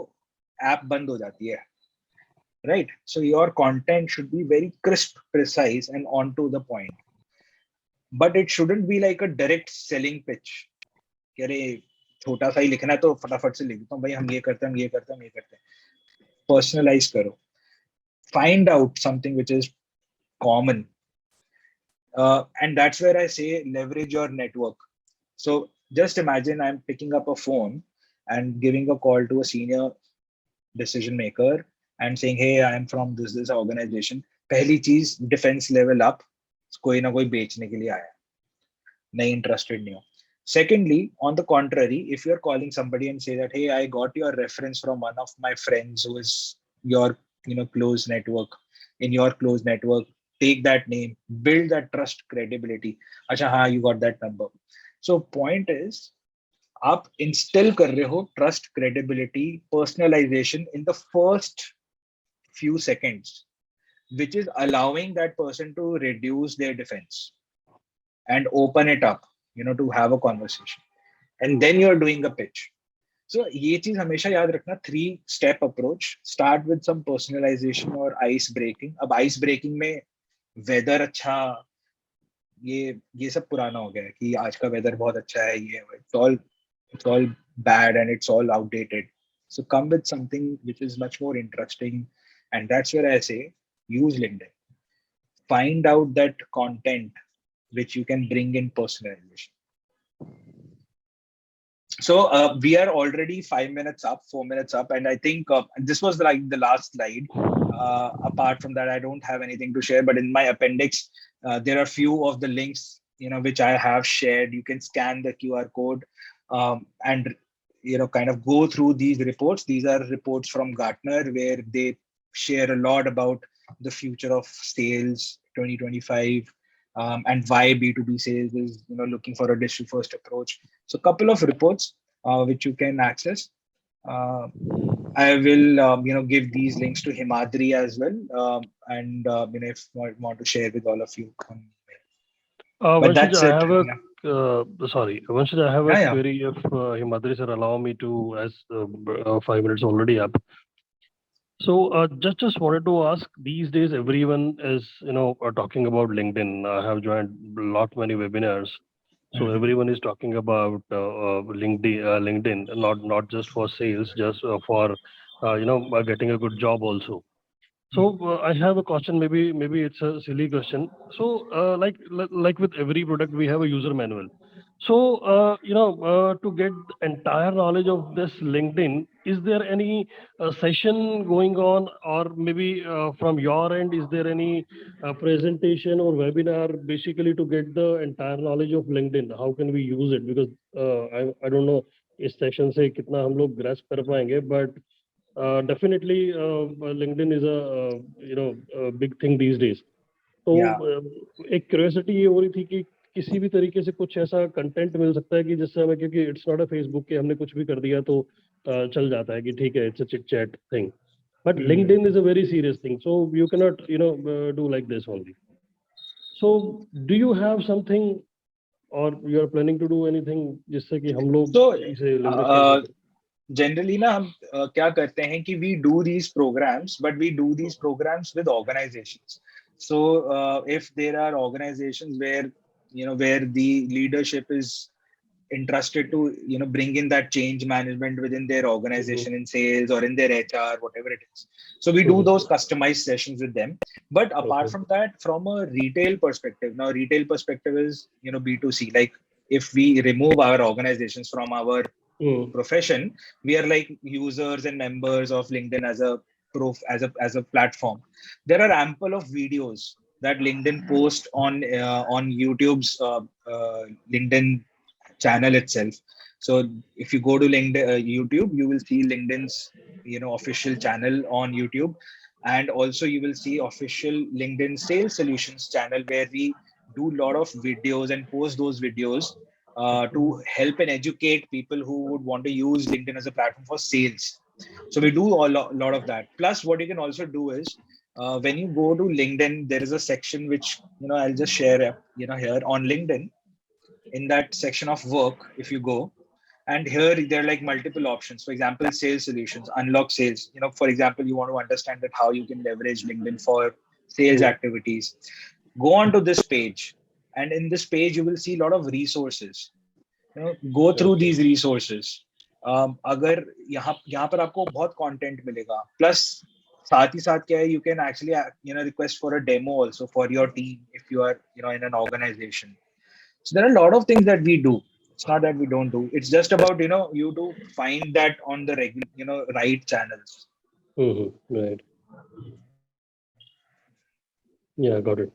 ऐप बंद हो जाती है, right? So your content should be very crisp, precise and on to the point, but it shouldn't be like a direct selling pitch. अरे छोटा सा ही लिखना है तो फटाफट से लिख देता हूँ भाई, हम ये करते हैं, हम ये करते हैं, हम ये करते हैं. personalize karo. Find out something which is common. And that's where I say leverage your network. So just imagine I'm picking up a phone and giving a call to a senior decision maker and saying, hey, I am from this organization. पहली चीज defense level up, कोई ना कोई बेचने के लिए आया, नहीं interested नहीं हो. Secondly, on the contrary, if you're calling somebody and say that, hey, I got your reference from one of my friends who is your close network, in your close network, take that name, build that trust, credibility. Acha, हाँ, you got that number. So point is, आप instill कर रहे हो trust, credibility, personalization in the first few seconds, which is allowing that person to reduce their defense and open it up, to have a conversation. And then you're doing a pitch. So ये चीज हमेशा याद रखना, 3-step approach. Start with some personalization or ice breaking. अब ice breaking में weather अच्छा, ये सब पुराना हो गया है कि आज का weather बहुत अच्छा है, ये it's all bad and it's all outdated. So come with something which is much more interesting, and that's where I say use LinkedIn. Find out that content which you can bring in personalization. So we are already 4 minutes up, and I think this was like the last slide. Apart from that, I don't have anything to share, but in my appendix, there are few of the links, which I have shared. You can scan the QR code and, kind of go through these reports. These are reports from Gartner where they share a lot about the future of sales 2025. And why B2B sales is looking for a digital first approach. So a couple of reports which you can access. I will give these links to Himadri as well, and if you want to share with all of you. But that's it. Vanshaj, I have a query if Himadri sir allow me to, as 5 minutes already up. So just wanted to ask, these days everyone is talking about LinkedIn. I have joined many webinars, so everyone is talking about LinkedIn, not just for sales, just for getting a good job also. So I have a question. Maybe it's a silly question. So like with every product, we have a user manual. So to get the entire knowledge of this LinkedIn, is there any session going on, or maybe from your end, is there any presentation or webinar basically to get the entire knowledge of LinkedIn? How can we use it? Because I don't know इस session से कितना हम लोग grasp कर पाएंगे, but definitely LinkedIn is a big thing these days. तो एक curiosity ये हो रही थी कि किसी भी तरीके से कुछ ऐसा कंटेंट मिल सकता है कि जिससे हमें, क्योंकि इट्स नॉट अ फेसबुक के हमने कुछ भी कर दिया तो चल जाता है कि ठीक है, it's a chit chat thing, but LinkedIn is a very serious thing, so you can not do like this only. So do you have something or you are planning to do anything जिससे कि हम लोग इसे leverage कर सकें? Generally ना हम क्या करते हैं कि we do these programs, but we do these programs with organizations. So if there are organizations where where the leadership is entrusted to bring in that change management within their organization in sales or in their HR, whatever it is. So we do those customized sessions with them. But apart from that, from a retail perspective, now retail perspective is B2C. Like if we remove our organizations from our profession, we are like users and members of LinkedIn as a platform. There are ample of videos that LinkedIn post on YouTube's LinkedIn channel itself. So if you go to LinkedIn YouTube, you will see LinkedIn's official channel on YouTube, and also you will see official LinkedIn Sales Solutions channel where we do a lot of videos and post those videos to help and educate people who would want to use LinkedIn as a platform for sales. So we do a lot of that. Plus, what you can also do is when you go to LinkedIn, there is a section which I'll just share here on LinkedIn. In that section of work, if you go, and here there are like multiple options. For example, sales solutions, unlock sales. For example, you want to understand that how you can leverage LinkedIn for sales activities. Go on to this page, and in this page you will see a lot of resources. Go through these resources अगर यहाँ पर आपको बहुत content मिलेगा, plus साथ ही साथ क्या है, you can actually request for a demo also for your team if you are in an organization. So there are a lot of things that we do. It's not that we don't do. It's just about you to find that on the regular right channels. Right. Yeah, got it.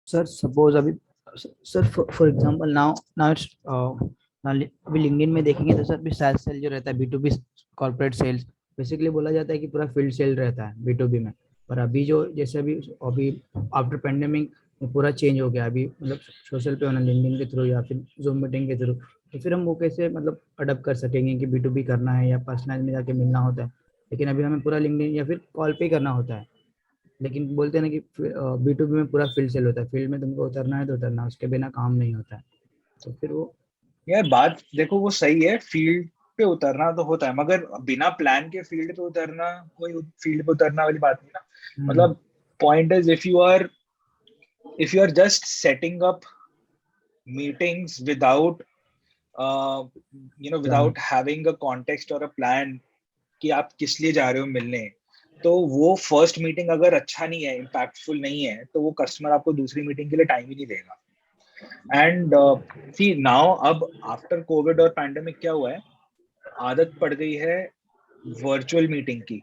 Sir, suppose अभी sir for example now it's अभी LinkedIn में देखेंगे तो sir अभी cell जो रहता है B2B corporate sales, basically बोला जाता है कि पूरा फील्ड सेल रहता है B2B में। पर अभी जो जैसे अभी आफ्टर पेंडेमिक पूरा चेंज हो गया, अभी मतलब सोशल पे होना लिंक्डइन के थ्रू या फिर जूम मीटिंग के थ्रू, तो फिर हम वो कैसे मतलब अडप्ट कर सकेंगे कि B2B करना है या पर्सनल में जाके मिलना होता है, लेकिन अभी हमें पूरा लिंक्डइन या फिर कॉल पे करना होता है। लेकिन बोलते हैं ना कि B2B में पूरा फील्ड सेल होता है, फील्ड में तुमको उतरना है तो उतरना, उसके बिना काम नहीं होता है। तो फिर वो यार बात देखो, वो सही है, फील्ड पे उतरना तो होता है, मगर बिना प्लान के फील्ड पे उतरना, कोई फील्ड पे उतरना वाली बात नहीं ना। मतलब point is, if you are just setting up meetings without without having a context or a plan कि आप किस लिए जा रहे हो मिलने, तो वो फर्स्ट मीटिंग अगर अच्छा नहीं है, इम्पैक्टफुल नहीं है, तो वो कस्टमर आपको दूसरी मीटिंग के लिए टाइम ही नहीं देगा। एंड सी नाउ, अब आफ्टर कोविड और पैंडेमिक क्या हुआ है, आदत पड़ गई है वर्चुअल मीटिंग की।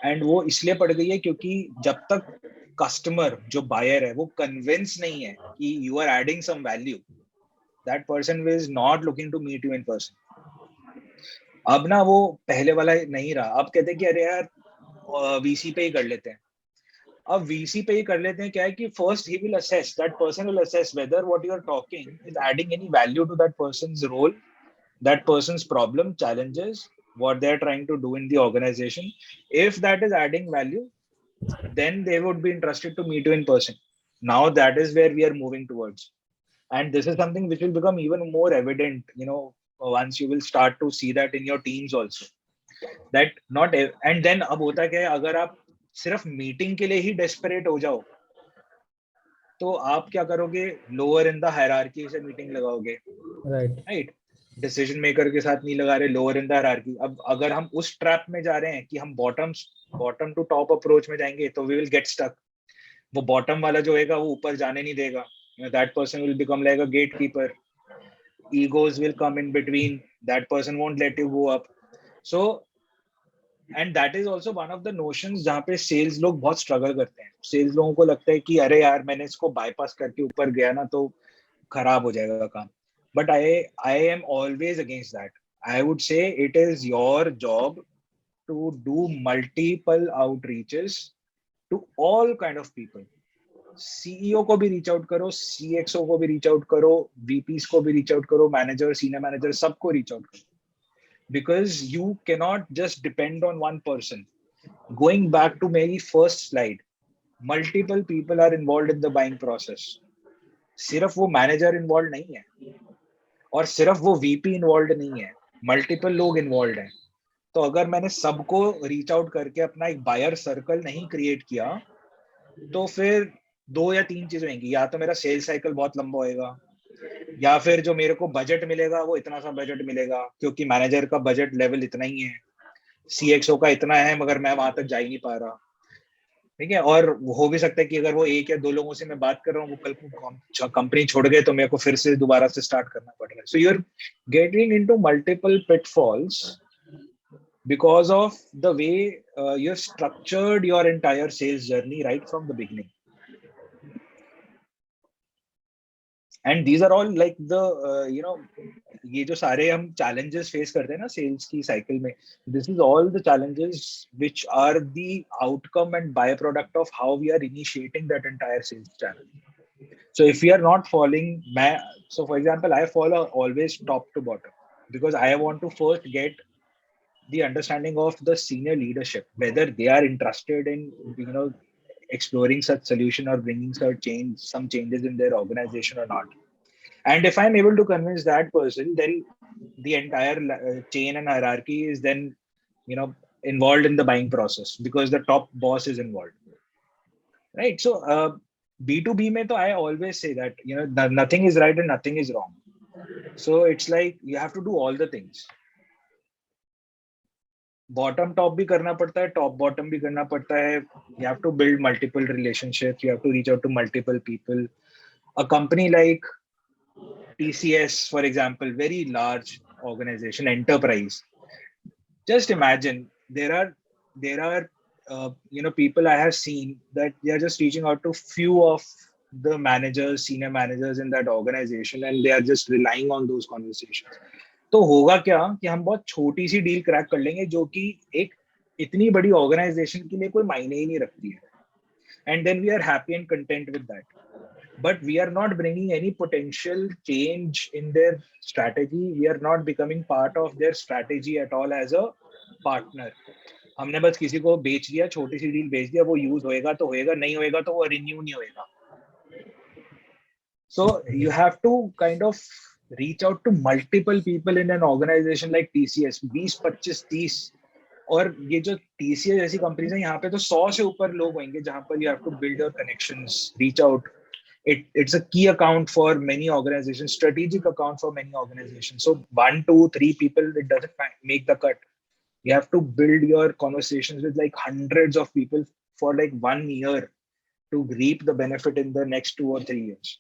एंड वो इसलिए पड़ गई है क्योंकि जब तक कस्टमर जो बायर है वो कन्विंस नहीं है कि you are adding some value, that person is not looking to meet you in person. अब ना वो पहले वाला नहीं रहा, अब कहते हैं कि अरे यार वीसी पे ही कर लेते हैं। अब वीसी पे ही कर लेते हैं, क्या है कि फर्स्ट ही will assess, that person will assess whether what you are talking is adding any value to that person's role, that person's problem, challenges, what they're trying to do in the organization. If that is adding value, then they would be interested to meet you in person. Now that is where we are moving towards. And this is something which will become even more evident, once you will start to see that in your teams also. That not, and then अब होता क्या है, अगर आप सिर्फ meeting के लिए ही desperate हो जाओ, तो आप क्या करोगे, लोअर इन द हायरार्की से मीटिंग लगाओगे, राइट? डिसीजन मेकर के साथ नहीं लगा रहे, लोअर इन द हायरार्की। अब अगर हम उस ट्रैप में जा रहे हैं कि हम बॉटम टू टॉप अप्रोच में जाएंगे, तो वी विल गेट स्टक। वो बॉटम वाला जो होगा वो ऊपर जाने नहीं देगा, that person will become like a gatekeeper, egos will come in between, that person won't let you go up. So and that is also one of the notions जहाँ पे सेल्स लोग बहुत स्ट्रगल करते हैं। Sales लोगों को लगता है कि अरे यार मैंने इसको बाईपास करके ऊपर गया ना तो खराब हो जाएगा काम। But I am always against that. I would say it is your job to do multiple outreaches to all kind of people. CEO को भी रीच आउट करो, CXO को भी रीच आउट करो, VPs को भी रीच आउट करो, manager, senior manager, सबको रीच आउट करो, because you cannot just depend on one person. Going back to my first slide, multiple people are involved in the buying process. सिर्फ वो manager involve नहीं है और सिर्फ वो वीपी इन्वॉल्व नहीं है, मल्टीपल लोग इन्वॉल्व हैं। तो अगर मैंने सबको रीच आउट करके अपना एक बायर सर्कल नहीं क्रिएट किया, तो फिर 2 या 3 चीजें होंगी, या तो मेरा सेल्स साइकिल बहुत लंबा होएगा, या फिर जो मेरे को बजट मिलेगा वो इतना सा बजट मिलेगा क्योंकि मैनेजर का बजट लेवल इतना ही है, सीएक्सओ का इतना है मगर मैं वहां तक जा ही नहीं पा रहा, ठीक है। और हो भी सकता है कि अगर वो 1 या 2 लोगों से मैं बात कर रहा हूँ, वो कल को कंपनी छोड़ गए तो मेरे को फिर से दोबारा से स्टार्ट करना पड़ रहा है। So you are getting into multiple pitfalls because of the way you've structured your entire sales journey right from the beginning. And these are all like the ये जो सारे हम challenges face करते हैं ना सेल्स की साइकिल में, this is all the challenges which are the outcome and byproduct of how we are initiating that entire sales channel. So if we are not following, so for example, I follow always top to bottom because I want to first get the understanding of the senior leadership, whether they are interested in exploring such solution or bringing some changes in their organization or not. And if I'm able to convince that person, then the entire chain and hierarchy is then involved in the buying process because the top boss is involved, right? So B2B mein to I always say that nothing is right and nothing is wrong. So it's like you have to do all the things. Bottom top भी करना पड़ता है, top bottom भी करना पड़ता है. You have to build multiple relationships. You have to reach out to multiple people. A company like TCS, for example, very large organization, enterprise. Just imagine there are people I have seen that they are just reaching out to few of the managers, senior managers in that organization, and they are just relying on those conversations. तो होगा क्या कि हम बहुत छोटी सी deal crack कर लेंगे जो कि एक इतनी बड़ी ऑर्गेनाइजेशन के लिए कोई मायने ही नहीं रखती है, and then we are happy and content with that. But we are not bringing any potential change in their strategy. We are not becoming part of their strategy at all as a partner. हमने बस किसी को बेच दिया, छोटी सी deal बेच दिया, वो यूज होएगा तो होएगा, नहीं होएगा तो वो रिन्यू नहीं होएगा. So you have to kind of reach out to multiple people in an organization like TCS. 20, 25, 30. और ये जो TCS जैसी कंपनीज है, यहाँ पे तो 100 से ऊपर लोग होंगे जहां पर you have to build your connections, reach out. It's a key account for many organizations, strategic account for many organizations. So 1, 2, 3 people, it doesn't make the cut. You have to build your conversations with like hundreds of people for like 1 year to reap the benefit in the next 2 or 3 years.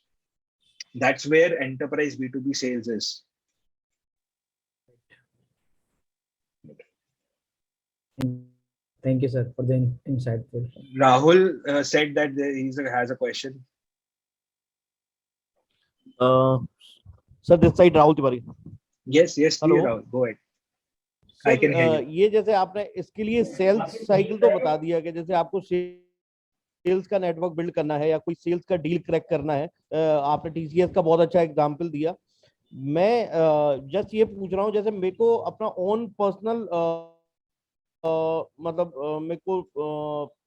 That's where enterprise B2B sales is. Thank you, sir, for the insightful. Rahul said that he has a question. Sir, this side Rahul Tiwari. Yes, Hello. Rahul, go ahead. Sir, I can hear you. ये जैसे आपने इसके लिए sales cycle तो बता दिया कि जैसे आपको सेल्स का नेटवर्क बिल्ड करना है या कोई सेल्स का डील क्रैक करना है, आपने टीसीएस का बहुत अच्छा एग्जांपल दिया. मैं जस्ट ये पूछ रहा हूँ, जैसे मेरे को अपना ओन पर्सनल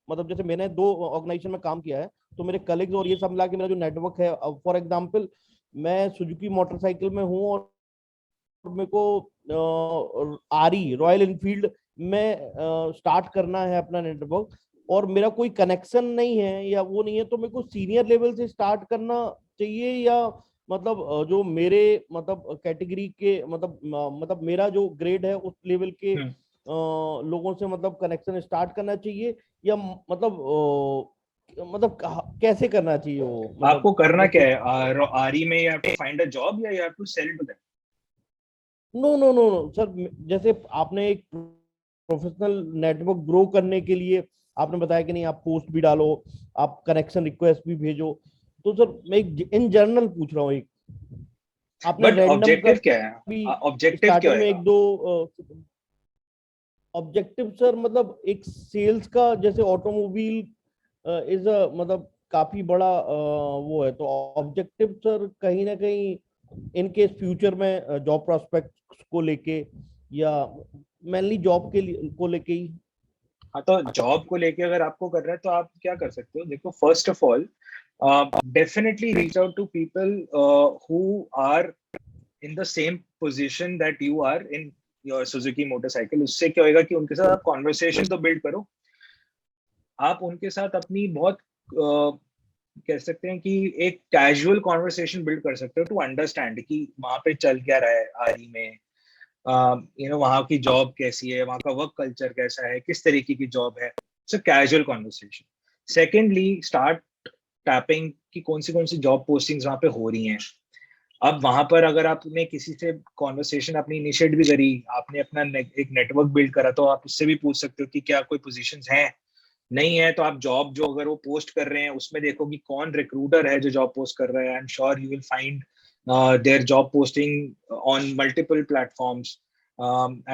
मतलब जैसे मैंने 2 ऑर्गेनाइजेशन में काम किया है, तो मेरे कलीग्स और ये सब मिला के मेरा जो नेटवर्क है, फॉर एग्जांपल मैं सुजुकी मोटरसाइकिल में हूँ और मेरे को आरी रॉयल एनफील्ड में स्टार्ट करना है अपना नेटवर्क, और मेरा कोई कनेक्शन नहीं है या वो नहीं है, तो मेरे को सीनियर लेवल से स्टार्ट करना चाहिए या मतलब जो मेरे मतलब कैटेगरी के मतलब मेरा जो ग्रेड है उस लेवल के लोगों से मतलब कनेक्शन स्टार्ट करना चाहिए, या मतलब कैसे करना चाहिए वो? मतलब आपको करना क्या है आरी में? you have to find a job या you have to sell to them? No sir, जैसे आपने एक प्रोफेशनल नेटवर्क ग्रो करने के लिए आपने बताया कि नहीं, आप पोस्ट भी डालो, आप कनेक्शन रिक्वेस्ट भी भेजो, तो सर मैं इन जनरल पूछ रहा हूँ, एक आपने ऑब्जेक्टिव क्या है? ऑब्जेक्टिव क्या है? एक दो ऑब्जेक्टिव सर, मतलब एक सेल्स का, जैसे ऑटोमोबाइल इज मतलब काफी बड़ा वो है, तो ऑब्जेक्टिव सर कहीं ना कहीं इन केस फ्यूचर में जॉब प्रोस्पेक्ट को लेके या मेनली जॉब के लिए को लेके ही. हाँ, तो जॉब को लेके अगर आपको कर रहा है तो आप क्या कर सकते हो? देखो, first of all definitely reach out to people who are in the same position that you are in your Suzuki motorcycle. उससे क्या होगा कि उनके साथ आप कॉन्वर्सेशन तो बिल्ड करो. आप उनके साथ अपनी बहुत कह सकते हैं कि एक कैजुअल कॉन्वर्सेशन बिल्ड कर सकते हो टू अंडरस्टैंड कि वहां पे चल क्या रहा है आरी में, वहाँ की जॉब कैसी है, वहाँ का वर्क कल्चर कैसा है, किस तरीके की जॉब है. सो casual conversation. Secondly, start tapping कि कौन सी जॉब पोस्टिंग्स वहाँ पे हो रही हैं. अब वहां पर अगर आपने किसी से कॉन्वर्सेशन अपनी इनिशिएट भी करी, आपने अपना एक नेटवर्क बिल्ड करा, तो आप उससे भी पूछ सकते हो कि क्या कोई पोजीशंस हैं. नहीं है तो आप जॉब जो अगर वो पोस्ट कर रहे हैं उसमें देखो कि कौन रिक्रूटर है जो जॉब पोस्ट कर रहा है. I am sure you will find their job posting on multiple platforms,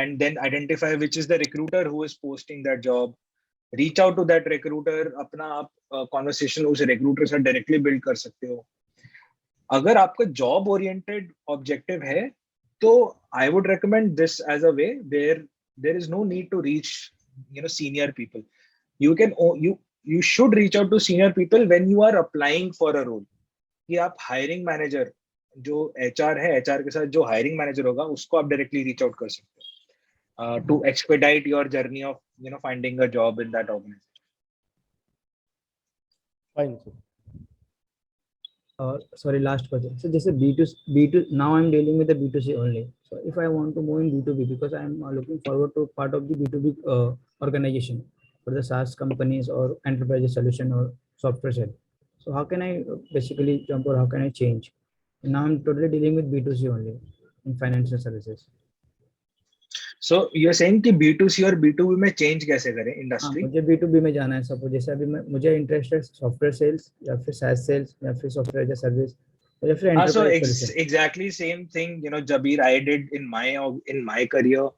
and then identify which is the recruiter who is posting that job. Reach out to that recruiter. अपना आप conversation उस recruiter से directly build कर सकते हो. अगर आपका job oriented objective है तो I would recommend this as a way where there is no need to reach senior people. You should reach out to senior people when you are applying for a role. कि आप hiring manager जो HR है, HR के साथ जो hiring manager होगा उसको आप डायरेक्टली रीच आउट कर सकते हो to expedite your journey of finding a job in that organisation. Fine sir. Sorry, last question. So just a B2, now I'm dealing with the B2C only. So if I want to move in B2B, because I'm looking forward to part of the B2B organization for the SaaS companies or enterprise solution or software sale. So how can I basically jump, or how can I change? Now I'm totally dealing with B2C only in financial services. So you're saying कि B2C और B2B में change कैसे करें हाँ, industry? मुझे B2B में जाना है। सपोज जैसे अभी मुझे इंटरेस्ट है सॉफ्टवेयर सेल्स या फिर SaaS सेल्स या फिर सॉफ्टवेयर एज अ सर्विस या फिर So enterprise solution. exactly same thing, Jabir, I did in my career.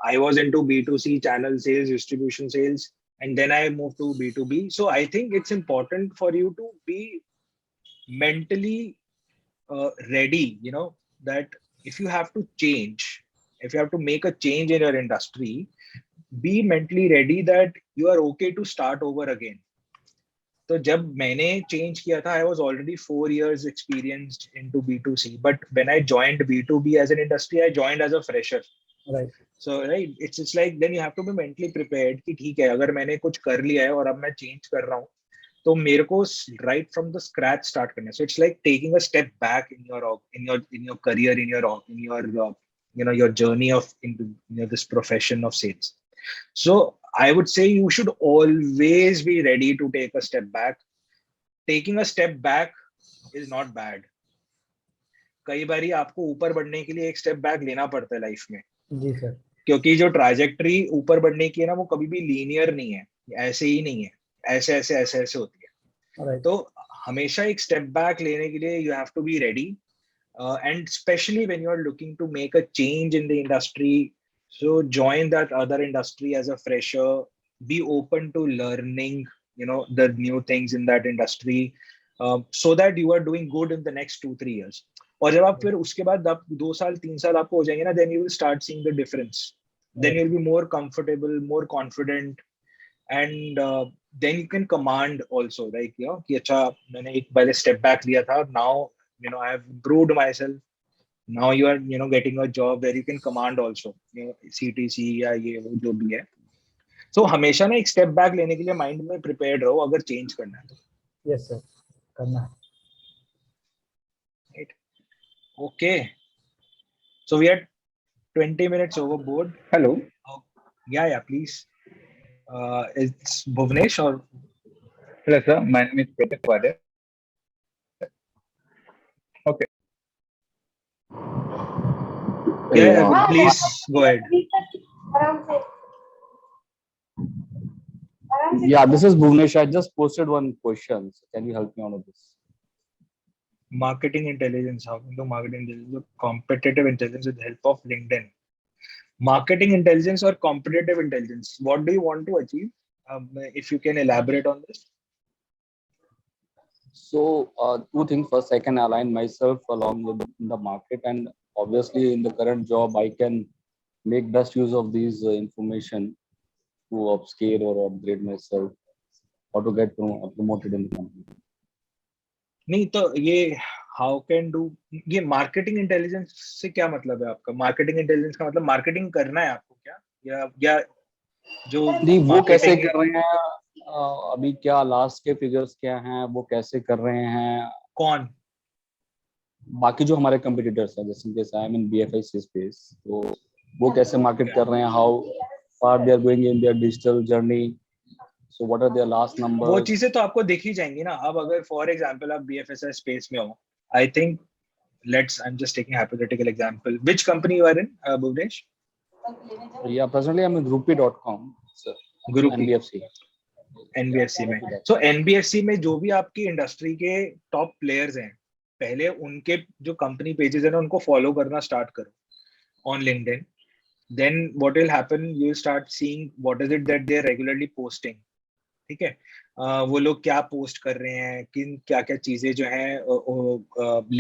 I was into B2C channel sales, distribution sales, and then I moved to B2B. So I think it's important for you to be mentally ready, that if you have to change, if you have to make a change in your industry, be mentally ready that you are okay to start over again. तो जब मैंने change किया था, I was already 4 years experienced into B2C, but when I joined B2B as an industry, I joined as a fresher. Right. So right, it's like then you have to be mentally prepared कि ठीक है, अगर मैंने कुछ कर लिया है और अब मैं चेंज कर रहा हूँ, तो मेरे को right from the scratch start करना है. So it's like taking a step back in your career, in your your journey of into this profession of sales. So I would say you should always be ready to take a step back. Taking a step back is not bad. कई बारी आपको ऊपर बढ़ने के लिए एक step back लेना पड़ता है लाइफ में. जी सर. क्योंकि जो ट्रैजेक्टरी ऊपर बढ़ने की है ना, वो कभी भी लीनियर नहीं है, ऐसे ही नहीं है, ऐसे होती है. तो हमेशा एक स्टेप बैक लेने के लिए you have to be ready, and specially when you are looking to make a change in the industry. So join that other industry as a fresher. Be open to learning, the new things in that industry, so that you are doing good in the next 2-3 years. और जब आप फिर उसके बाद 2 साल 3 साल आपको हो जाएंगे ना, then you will start seeing the difference. Then you'll be more comfortable, more confident, and then you can command also, like कि अच्छा मैंने एक पहले step back लिया था, now I have improved myself. Now you are getting a job where you can command also, CTC या ये वो जो भी है. So हमेशा ना एक step back लेने के लिए mind में prepared रहो अगर change करना है तो. Yes sir, करना है. Right. Okay. So we are 20 minutes overboard. Hello. Yeah, please. It's Bhuvnesh or? Hello sir, my name is Pratik. Okay. Yeah, please go ahead. Yeah, this is Bhuvnesh. I just posted one question. So can you help me out with this? Marketing intelligence. How can do marketing intelligence? Competitive intelligence with the help of LinkedIn. Marketing intelligence or competitive intelligence? What do you want to achieve? If you can elaborate on this. So 2 things. First, I can align myself along with the market, and obviously in the current job, I can make best use of these information to upscale or upgrade myself, or to get promoted in the company. नहीं तो ये how can do, ये marketing intelligence से क्या मतलब है आपका? Marketing intelligence का मतलब marketing करना है आपको क्या, या जो नहीं वो कैसे कर रहे हैं, अभी क्या लास्ट के फिगर्स क्या हैं, वो कैसे कर रहे हैं, कौन बाकी जो हमारे कंपटीटर्स हैं, जैसे कि I am in BFI space, तो वो कैसे मार्केट कर रहे हैं, how far they are going in their digital journey, so what are their last numbers. वो चीजें तो आपको दिख ही जाएंगी ना. अब अगर फॉर एग्जांपल आप BFSI स्पेस में हो, I think I am just taking hypothetical example, which company you are in, Bhuvanesh? Yeah presently I am in groupie.com sir. NBFC में. सो NBFC में जो भी आपकी इंडस्ट्री के टॉप प्लेयर्स हैं, पहले उनके जो कंपनी पेजेस है ना, उनको फॉलो करना स्टार्ट करो on LinkedIn. Then what will happen, you start seeing what is it that they are regularly posting. ठीक है, वो लोग क्या पोस्ट कर रहे हैं, किन क्या क्या चीजें जो हैं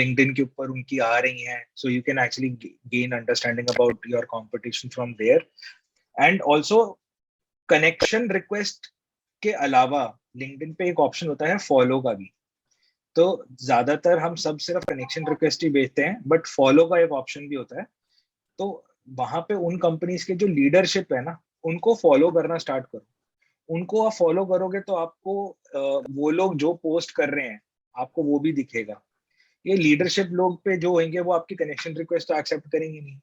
LinkedIn के ऊपर उनकी आ रही हैं. So you can actually gain understanding about your competition from there. And also connection request के अलावा LinkedIn पे एक ऑप्शन होता है फॉलो का भी. तो ज्यादातर हम सब सिर्फ कनेक्शन रिक्वेस्ट ही भेजते हैं, बट फॉलो का एक ऑप्शन भी होता है. तो वहां पे उन कंपनीज के जो लीडरशिप है ना, उनको फॉलो करना स्टार्ट करो. उनको आप फॉलो करोगे तो आपको वो लोग जो पोस्ट कर रहे हैं आपको वो भी दिखेगा. ये लीडरशिप लोग पे जो होंगे वो आपकी कनेक्शन रिक्वेस्ट तो एक्सेप्ट करेंगे नहीं,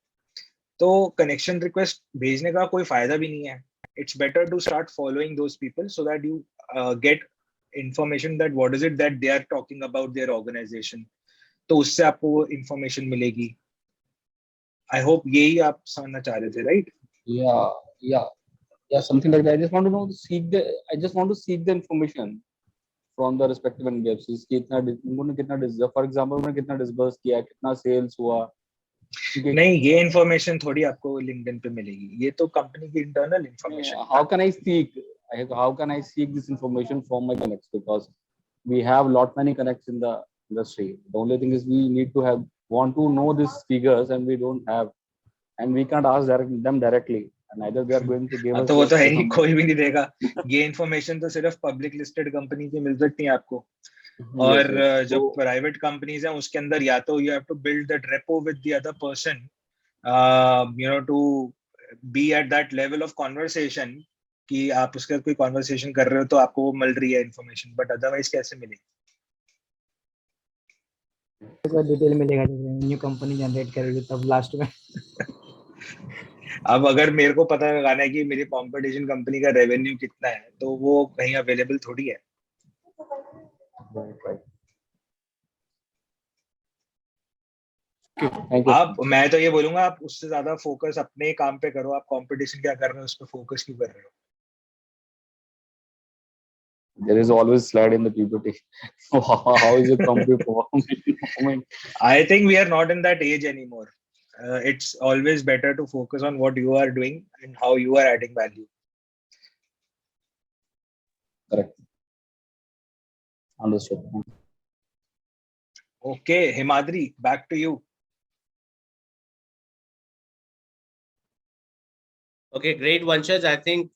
तो कनेक्शन रिक्वेस्ट भेजने का कोई फायदा भी नहीं है. It's better to start following those people so that you get information that what is it that they are talking about their organization. तो उससे आपको वो information मिलेगी. I hope यही आप समझना चाह रहे थे, right? Yeah, something like that. I just want to seek the information from the respective NBFCs कि उन्होंने कितना for example उन्होंने कितना disburse किया, कितना sales हुआ. नहीं, ये information थोड़ी आपको LinkedIn पे मिलेगी, ये तो company की internal information. How can I seek this information from my connects, because we have many connects in the industry. The only thing is we need to want to know these figures, and we don't have, and we can't ask them directly, and either they are going to give us. तो वो तो है नहीं, कोई भी नहीं देगा ये information, तो सिर्फ public listed company की मिल सकती है आपको. और जो प्राइवेट कंपनीज हैं उसके अंदर या तो you have to build that repo with the other person, to be at that level of conversation कि आप उसका कोई conversation कर रहे हो तो आपको वो मिल रही है information, but otherwise कैसे मिलेगी? डिटेल मिलेगा जब न्यू कंपनी जनरेट करेगी तब लास्ट में. अब अगर मेरे को पता लगाना है कि मेरी कंपटीशन कंपनी का रेवेन्यू कितना है तो वो कहीं अवेलेबल थोड़ी है. आप, मैं तो ये बोलूंगा आप उससे ज्यादा फोकस अपने काम पे करो. आप कंपटीशन क्या कर रहे हो उस पे फोकस क्यों कर रहे हो? There is always slide in the PPT. How is your company performing? I think we are not in that age anymore. It's always better to focus on what you are doing and how you are adding value. Correct. Understood. Okay, Himadri, back to you. Okay, great, Vanshaj. I think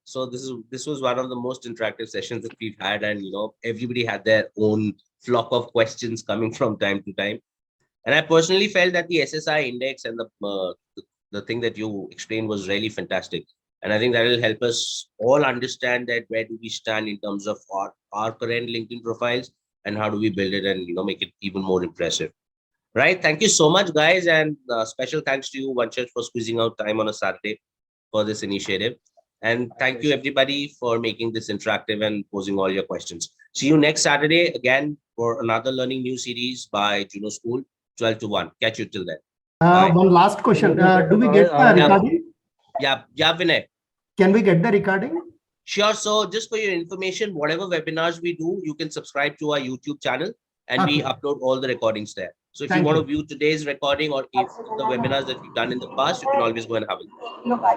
so. This was one of the most interactive sessions that we've had, and everybody had their own flock of questions coming from time to time. And I personally felt that the SSI index and the thing that you explained was really fantastic. And I think that will help us all understand that where do we stand in terms of our current LinkedIn profiles and how do we build it and make it even more impressive. Right. Thank you so much, guys, and special thanks to you, Vanshaj, for squeezing out time on a Saturday for this initiative. And thank you, everybody, for making this interactive and posing all your questions. See you next Saturday again for another learning new series by Juno School, 12 to 1. Catch you till then. One last question. Do we get the recording? Yeah, Vinay. Can we get the recording? Sure. So just for your information, whatever webinars we do, you can subscribe to our YouTube channel and we upload all the recordings there. So if you want to view today's recording or if the webinars that we've done in the past, you can always go and have a look.